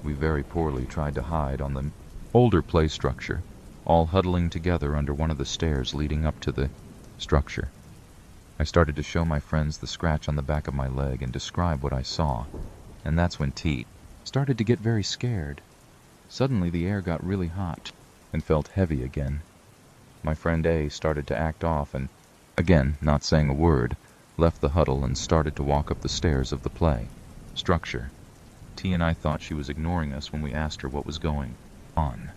We very poorly tried to hide on the older play structure, all huddling together under one of the stairs leading up to the structure. I started to show my friends the scratch on the back of my leg and describe what I saw, and that's when T started to get very scared. Suddenly the air got really hot and felt heavy again. My friend A started to act off and, again, not saying a word, left the huddle and started to walk up the stairs of the play structure. T and I thought she was ignoring us when we asked her what was going on.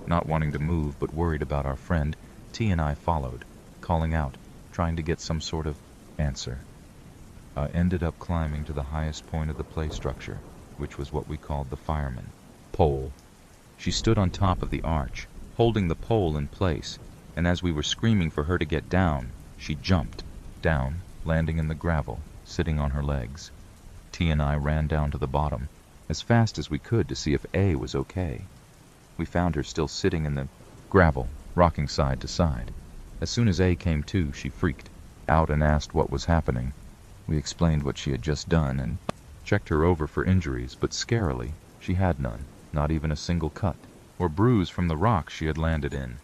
Not wanting to move but worried about our friend, T and I followed, calling out, trying to get some sort of answer. I ended up climbing to the highest point of the play structure, which was what we called the fireman pole. She stood on top of the arch, holding the pole in place, and as we were screaming for her to get down, she jumped down, landing in the gravel, sitting on her legs. T and I ran down to the bottom as fast as we could to see if A was okay. We found her still sitting in the gravel, rocking side to side. As soon as A came to, she freaked out and asked what was happening. We explained what she had just done and checked her over for injuries, but scarily, she had none. not even a single cut or bruise from the rock she had landed in.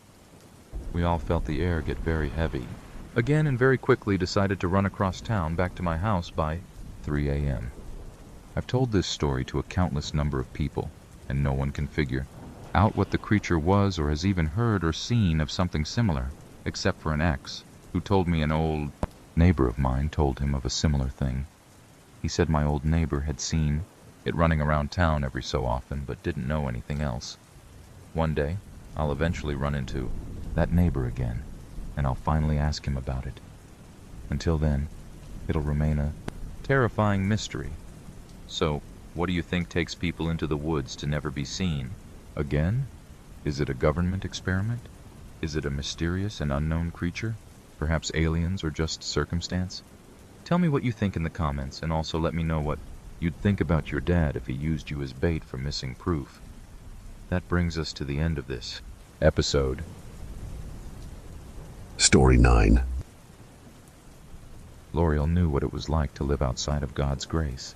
We all felt the air get very heavy again and very quickly decided to run across town back to my house by 3 a.m. I've told this story to a countless number of people, and no one can figure out what the creature was or has even heard or seen of something similar, except for an ex, who told me an old neighbor of mine told him of a similar thing. He said my old neighbor had seen it running around town every so often, but didn't know anything else. One day, I'll eventually run into that neighbor again, and I'll finally ask him about it. Until then, it'll remain a terrifying mystery. So, what do you think takes people into the woods to never be seen again? Is it a government experiment? Is it a mysterious and unknown creature? Perhaps aliens or just circumstance? Tell me what you think in the comments, and also let me know what you'd think about your dad if he used you as bait for missing proof. That brings us to the end of this episode. Story 9. L'Oreal knew what it was like to live outside of God's grace.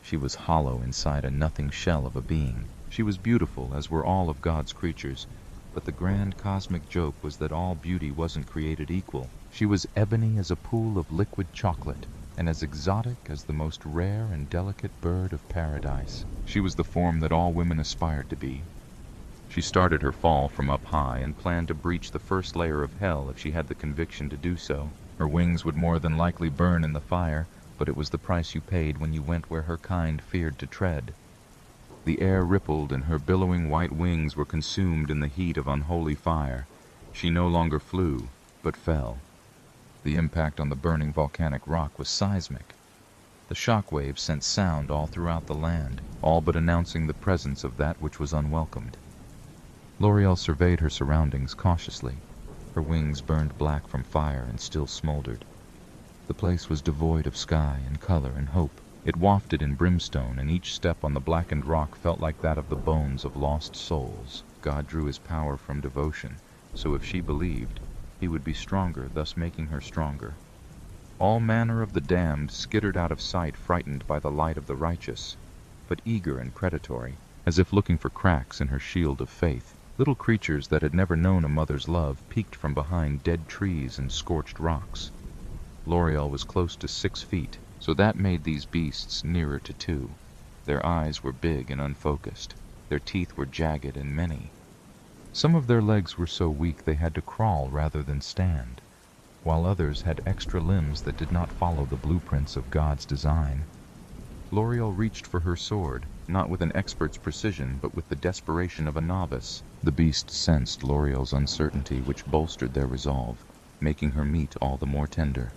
She was hollow inside a nothing shell of a being. She was beautiful, as were all of God's creatures, but the grand cosmic joke was that all beauty wasn't created equal. She was ebony as a pool of liquid chocolate, and as exotic as the most rare and delicate bird of paradise. She was the form that all women aspired to be. She started her fall from up high and planned to breach the first layer of hell if she had the conviction to do so. Her wings would more than likely burn in the fire, but it was the price you paid when you went where her kind feared to tread. The air rippled and her billowing white wings were consumed in the heat of unholy fire. She no longer flew, but fell. The impact on the burning volcanic rock was seismic. The shock waves sent sound all throughout the land, all but announcing the presence of that which was unwelcomed. L'Oreal surveyed her surroundings cautiously. Her wings burned black from fire and still smoldered. The place was devoid of sky and color and hope. It wafted in brimstone, and each step on the blackened rock felt like that of the bones of lost souls. God drew his power from devotion, so if she believed, he would be stronger, thus making her stronger. All manner of the damned skittered out of sight, frightened by the light of the righteous, but eager and predatory, as if looking for cracks in her shield of faith. Little creatures that had never known a mother's love peeked from behind dead trees and scorched rocks. L'Oreal was close to 6 feet, so that made these beasts nearer to 2. Their eyes were big and unfocused. Their teeth were jagged and many. Some of their legs were so weak they had to crawl rather than stand, while others had extra limbs that did not follow the blueprints of God's design. L'Oreal reached for her sword, not with an expert's precision, but with the desperation of a novice. The beast sensed L'Oreal's uncertainty, which bolstered their resolve, making her meat all the more tender.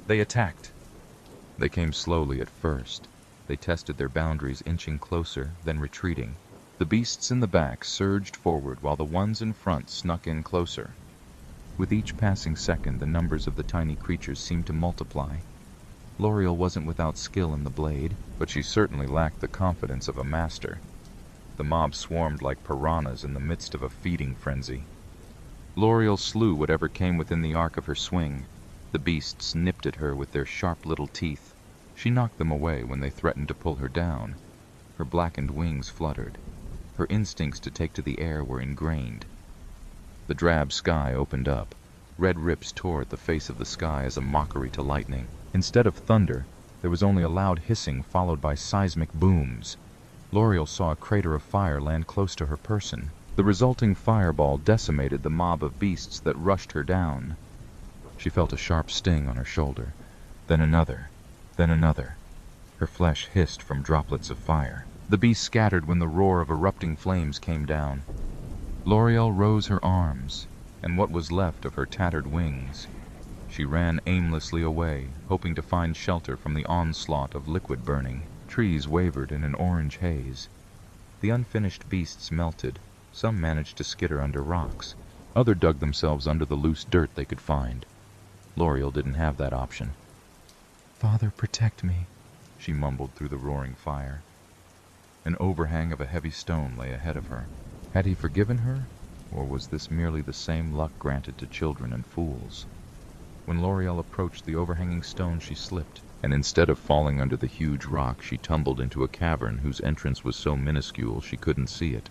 They attacked. They came slowly at first. They tested their boundaries, inching closer, then retreating. The beasts in the back surged forward while the ones in front snuck in closer. With each passing second, the numbers of the tiny creatures seemed to multiply. L'Oreal wasn't without skill in the blade, but she certainly lacked the confidence of a master. The mob swarmed like piranhas in the midst of a feeding frenzy. L'Oreal slew whatever came within the arc of her swing. The beasts nipped at her with their sharp little teeth. She knocked them away when they threatened to pull her down. Her blackened wings fluttered. Her instincts to take to the air were ingrained. The drab sky opened up. Red rips tore at the face of the sky as a mockery to lightning. Instead of thunder, there was only a loud hissing followed by seismic booms. L'Oreal saw a crater of fire land close to her person. The resulting fireball decimated the mob of beasts that rushed her down. She felt a sharp sting on her shoulder, then another, then another. Her flesh hissed from droplets of fire. The beast scattered when the roar of erupting flames came down. L'Oreal rose her arms, and what was left of her tattered wings. She ran aimlessly away, hoping to find shelter from the onslaught of liquid burning. Trees wavered in an orange haze. The unfinished beasts melted. Some managed to skitter under rocks. Others dug themselves under the loose dirt they could find. L'Oreal didn't have that option. "Father, protect me," she mumbled through the roaring fire. An overhang of a heavy stone lay ahead of her. Had he forgiven her, or was this merely the same luck granted to children and fools? When L'Oreal approached the overhanging stone, she slipped. and instead of falling under the huge rock, she tumbled into a cavern whose entrance was so minuscule she couldn't see it.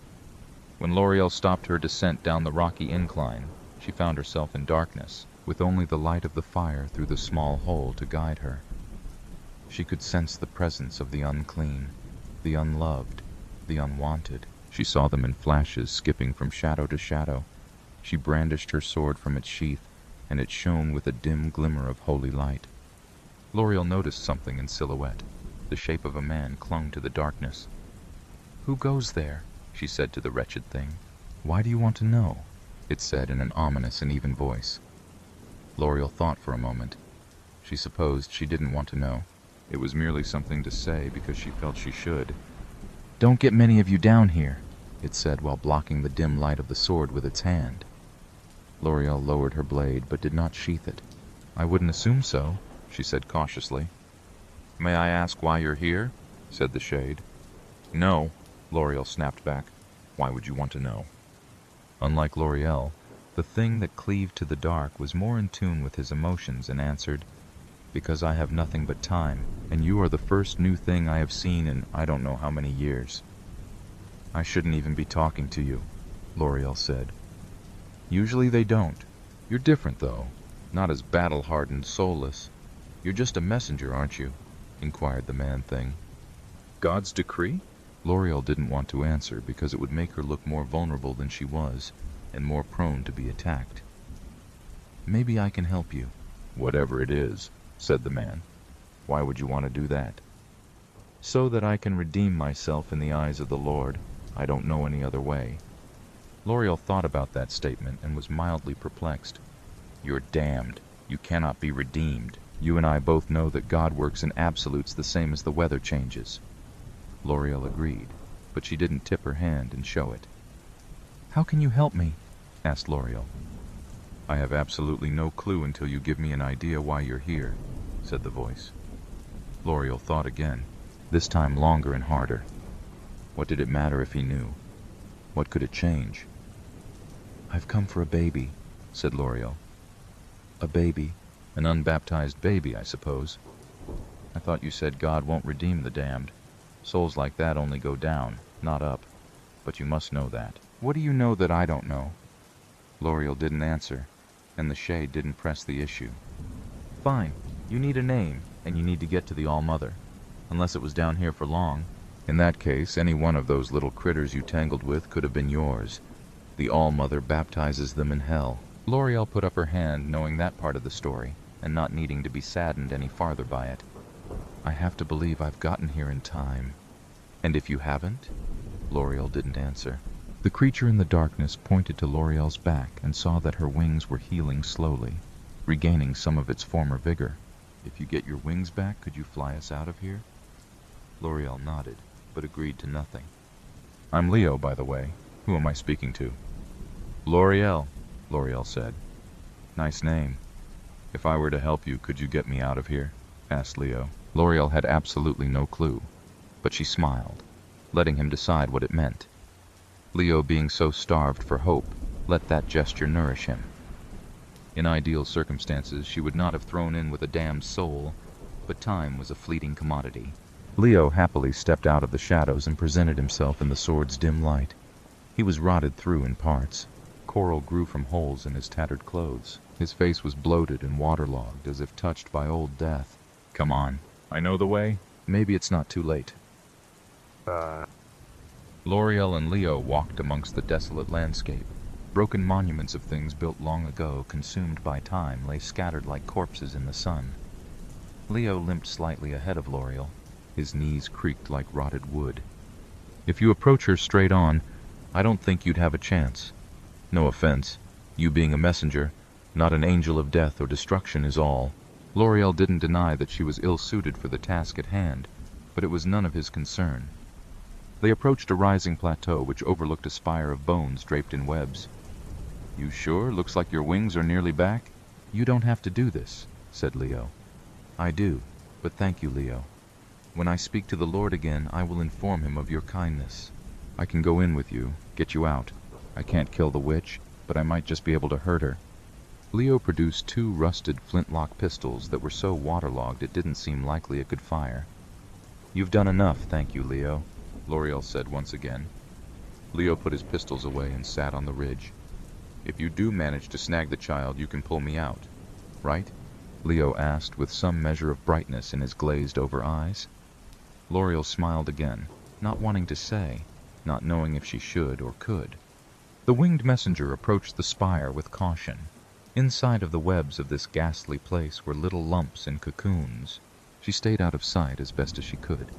When L'Oreal stopped her descent down the rocky incline, she found herself in darkness, with only the light of the fire through the small hole to guide her. She could sense the presence of the unclean, the unloved, the unwanted. She saw them in flashes, skipping from shadow to shadow. She brandished her sword from its sheath, and it shone with a dim glimmer of holy light. L'Oreal noticed something in silhouette. The shape of a man clung to the darkness. "Who goes there?" she said to the wretched thing. "Why do you want to know?" it said in an ominous and even voice. L'Oreal thought for a moment. She supposed she didn't want to know. It was merely something to say because she felt she should. "Don't get many of you down here," it said while blocking the dim light of the sword with its hand. L'Oreal lowered her blade but did not sheath it. "I wouldn't assume so," she said cautiously. "May I ask why you're here?" said the shade. "No," L'Oreal snapped back. "Why would you want to know?" Unlike L'Oreal, the thing that cleaved to the dark was more in tune with his emotions and answered, "Because I have nothing but time, and you are the first new thing I have seen in I don't know how many years." "I shouldn't even be talking to you," L'Oreal said. "Usually they don't. You're different, though. Not as battle-hardened, soulless. You're just a messenger, aren't you?" inquired the man-thing. "God's decree?" L'Oreal didn't want to answer because it would make her look more vulnerable than she was, and more prone to be attacked. "Maybe I can help you." "Whatever it is," said the man. "Why would you want to do that?" "So that I can redeem myself in the eyes of the Lord. I don't know any other way." L'Oreal thought about that statement and was mildly perplexed. "You're damned. You cannot be redeemed. You and I both know that God works in absolutes the same as the weather changes." L'Oreal agreed, but she didn't tip her hand and show it. "How can you help me?" asked L'Oreal. "I have absolutely no clue until you give me an idea why you're here," said the voice. L'Oreal thought again, this time longer and harder. What did it matter if he knew? What could it change? "I've come for a baby," said L'Oreal. "A baby? An unbaptized baby, I suppose. I thought you said God won't redeem the damned. Souls like that only go down, not up. But you must know that." "What do you know that I don't know?" L'Oreal didn't answer, and the shade didn't press the issue. "Fine. You need a name, and you need to get to the All-Mother. Unless it was down here for long. In that case, any one of those little critters you tangled with could have been yours. The All-Mother baptizes them in hell." L'Oreal put up her hand, knowing that part of the story, and not needing to be saddened any farther by it. "I have to believe I've gotten here in time." "And if you haven't?" L'Oreal didn't answer. The creature in the darkness pointed to L'Oreal's back and saw that her wings were healing slowly, regaining some of its former vigor. "If you get your wings back, could you fly us out of here?" L'Oreal nodded, but agreed to nothing. "I'm Leo, by the way. Who am I speaking to?" "L'Oreal," L'Oreal said. "Nice name. If I were to help you, could you get me out of here?" asked Leo. L'Oreal had absolutely no clue, but she smiled, letting him decide what it meant. Leo, being so starved for hope, let that gesture nourish him. In ideal circumstances, she would not have thrown in with a damned soul, but time was a fleeting commodity. Leo happily stepped out of the shadows and presented himself in the sword's dim light. He was rotted through in parts. Coral grew from holes in his tattered clothes. His face was bloated and waterlogged, as if touched by old death. "Come on. I know the way. Maybe it's not too late." L'Oreal and Leo walked amongst the desolate landscape. Broken monuments of things built long ago, consumed by time, lay scattered like corpses in the sun. Leo limped slightly ahead of L'Oreal. His knees creaked like rotted wood. "If you approach her straight on, I don't think you'd have a chance. No offense. You being a messenger, not an angel of death or destruction is all." L'Oreal didn't deny that she was ill-suited for the task at hand, but it was none of his concern. They approached a rising plateau which overlooked a spire of bones draped in webs. "You sure? Looks like your wings are nearly back." "You don't have to do this," said Leo. "I do, but thank you, Leo. When I speak to the Lord again, I will inform him of your kindness. I can go in with you, get you out. I can't kill the witch, but I might just be able to hurt her." Leo produced 2 rusted flintlock pistols that were so waterlogged it didn't seem likely it could fire. "You've done enough, thank you, Leo," L'Oreal said once again. Leo put his pistols away and sat on the ridge. "If you do manage to snag the child, you can pull me out, right?" Leo asked with some measure of brightness in his glazed-over eyes. L'Oreal smiled again, not wanting to say, not knowing if she should or could. The winged messenger approached the spire with caution. Inside of the webs of this ghastly place were little lumps and cocoons. She stayed out of sight as best as she could.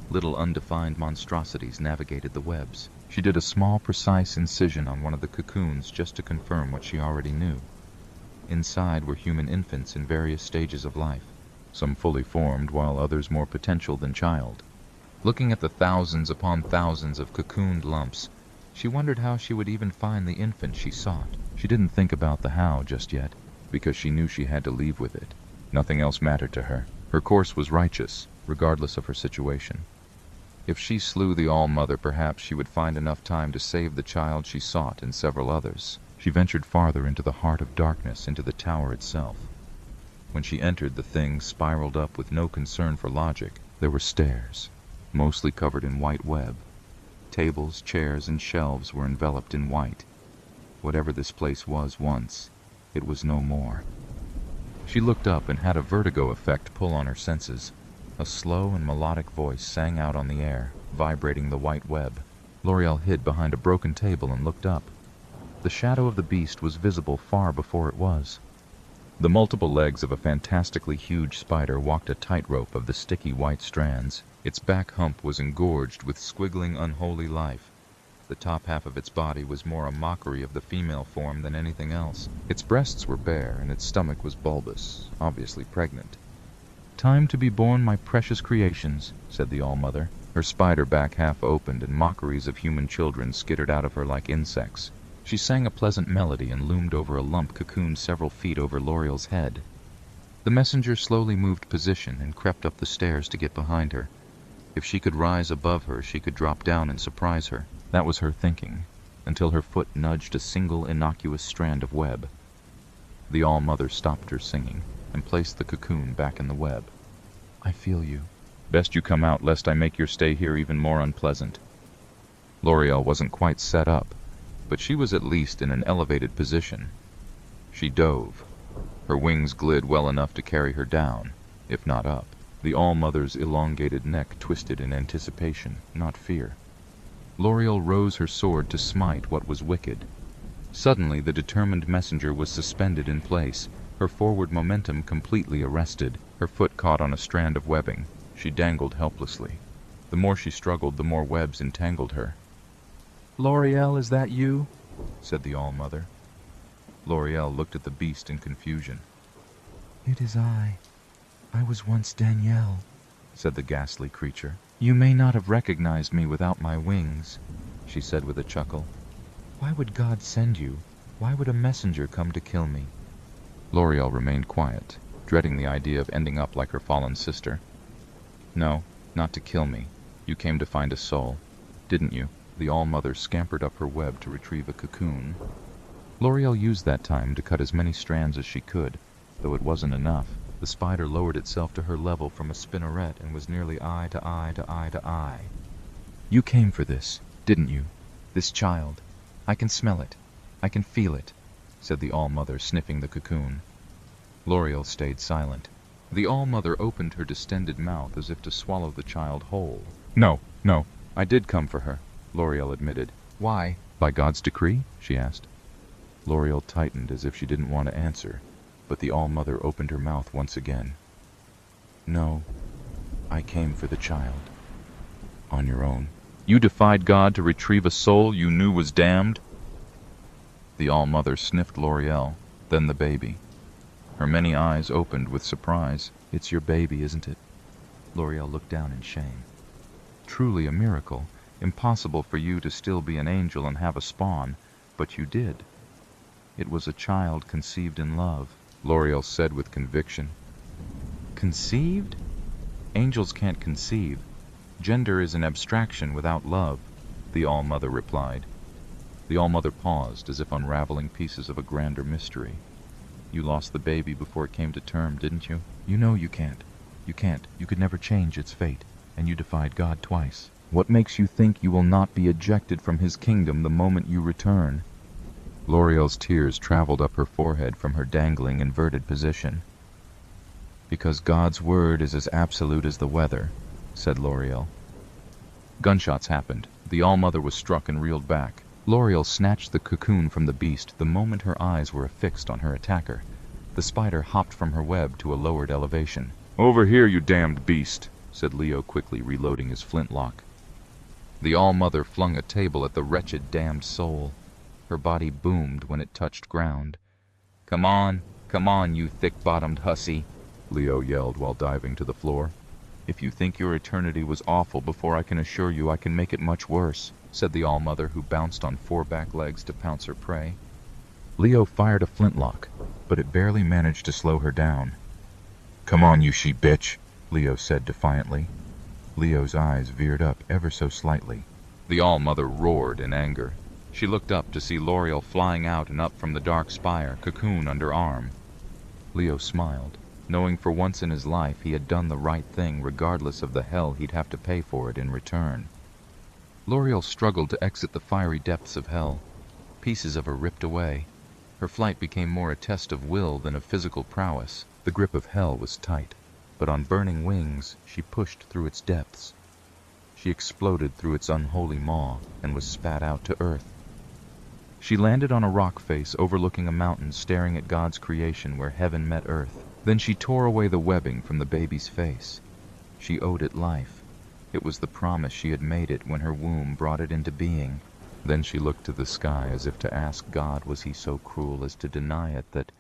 Little undefined monstrosities navigated the webs. She did a small, precise incision on one of the cocoons just to confirm what she already knew. Inside were human infants in various stages of life, some fully formed while others more potential than child. Looking at the thousands upon thousands of cocooned lumps, she wondered how she would even find the infant she sought. She didn't think about the how just yet, because she knew she had to leave with it. Nothing else mattered to her. Her course was righteous, regardless of her situation. If she slew the All-Mother, perhaps she would find enough time to save the child she sought and several others. She ventured farther into the heart of darkness, into the tower itself. When she entered, the thing spiraled up with no concern for logic. There were stairs, mostly covered in white web. Tables, chairs, and shelves were enveloped in white. Whatever this place was once, it was no more. She looked up and had a vertigo effect pull on her senses. A slow and melodic voice sang out on the air, vibrating the white web. L'Oreal hid behind a broken table and looked up. The shadow of the beast was visible far before it was. The multiple legs of a fantastically huge spider walked a tightrope of the sticky white strands. Its back hump was engorged with squiggling, unholy life. The top half of its body was more a mockery of the female form than anything else. Its breasts were bare, and its stomach was bulbous, obviously pregnant. "Time to be born, my precious creations," said the All-Mother. Her spider back half opened, and mockeries of human children skittered out of her like insects. She sang a pleasant melody and loomed over a lump cocooned several feet over L'Oreal's head. The messenger slowly moved position and crept up the stairs to get behind her. If she could rise above her, she could drop down and surprise her. That was her thinking, until her foot nudged a single innocuous strand of web. The All-Mother stopped her singing and placed the cocoon back in the web. "I feel you. Best you come out, lest I make your stay here even more unpleasant." L'Oreal wasn't quite set up, but she was at least in an elevated position. She dove. Her wings glid well enough to carry her down, if not up. The All-Mother's elongated neck twisted in anticipation, not fear. L'Oreal rose her sword to smite what was wicked. Suddenly the determined messenger was suspended in place, her forward momentum completely arrested. Her foot caught on a strand of webbing. She dangled helplessly. The more she struggled, the more webs entangled her. "L'Oreal, is that you?" said the All-Mother. L'Oreal looked at the beast in confusion. "It is I. I was once Danielle," said the ghastly creature. "You may not have recognized me without my wings," she said with a chuckle. "Why would God send you? Why would a messenger come to kill me?" L'Oreal remained quiet, dreading the idea of ending up like her fallen sister. "No, not to kill me. You came to find a soul, didn't you?" The All-Mother scampered up her web to retrieve a cocoon. L'Oreal used that time to cut as many strands as she could, though it wasn't enough. The spider lowered itself to her level from a spinneret and was nearly eye to eye to eye to eye. "You came for this, didn't you? This child. I can smell it. I can feel it," said the All-Mother, sniffing the cocoon. L'Oreal stayed silent. The All-Mother opened her distended mouth as if to swallow the child whole. No, I did come for her," L'Oreal admitted. "Why? By God's decree?" she asked. L'Oreal tightened as if she didn't want to answer, but the All-Mother opened her mouth once again. "No, I came for the child." "On your own? You defied God to retrieve a soul you knew was damned?" The All-Mother sniffed L'Oreal, then the baby. Her many eyes opened with surprise. "It's your baby, isn't it?" L'Oreal looked down in shame. "Truly a miracle. Impossible for you to still be an angel and have a spawn, but you did. It was a child conceived in love," L'Oreal said with conviction. "Conceived? Angels can't conceive. Gender is an abstraction without love," the All-Mother replied. The All-Mother paused, as if unraveling pieces of a grander mystery. You lost the baby before it came to term, didn't you? You know you can't. You can't. You could never change its fate, and you defied God twice. What makes you think you will not be ejected from his kingdom the moment you return? L'Oreal's tears traveled up her forehead from her dangling, inverted position. Because God's word is as absolute as the weather, said L'Oreal. Gunshots happened. The All-Mother was struck and reeled back. L'Oreal snatched the cocoon from the beast the moment her eyes were affixed on her attacker. The spider hopped from her web to a lowered elevation. "Over here, you damned beast," said Leo, quickly reloading his flintlock. The All-Mother flung a table at the wretched damned soul. Her body boomed when it touched ground. Come on, you thick-bottomed hussy," Leo yelled while diving to the floor. "If you think your eternity was awful before, I can assure you I can make it much worse," said the All-Mother, who bounced on 4 back legs to pounce her prey. Leo fired a flintlock, but it barely managed to slow her down. "Come on, you sheep bitch," Leo said defiantly. Leo's eyes veered up ever so slightly. The All-Mother roared in anger. She looked up to see L'Oreal flying out and up from the dark spire, cocoon under arm. Leo smiled, knowing for once in his life he had done the right thing regardless of the hell he'd have to pay for it in return. L'Oreal struggled to exit the fiery depths of hell. Pieces of her ripped away. Her flight became more a test of will than of physical prowess. The grip of hell was tight, but on burning wings she pushed through its depths. She exploded through its unholy maw and was spat out to earth. She landed on a rock face overlooking a mountain, staring at God's creation where heaven met earth. Then she tore away the webbing from the baby's face. She owed it life. It was the promise she had made it when her womb brought it into being. Then she looked to the sky as if to ask God was he so cruel as to deny it that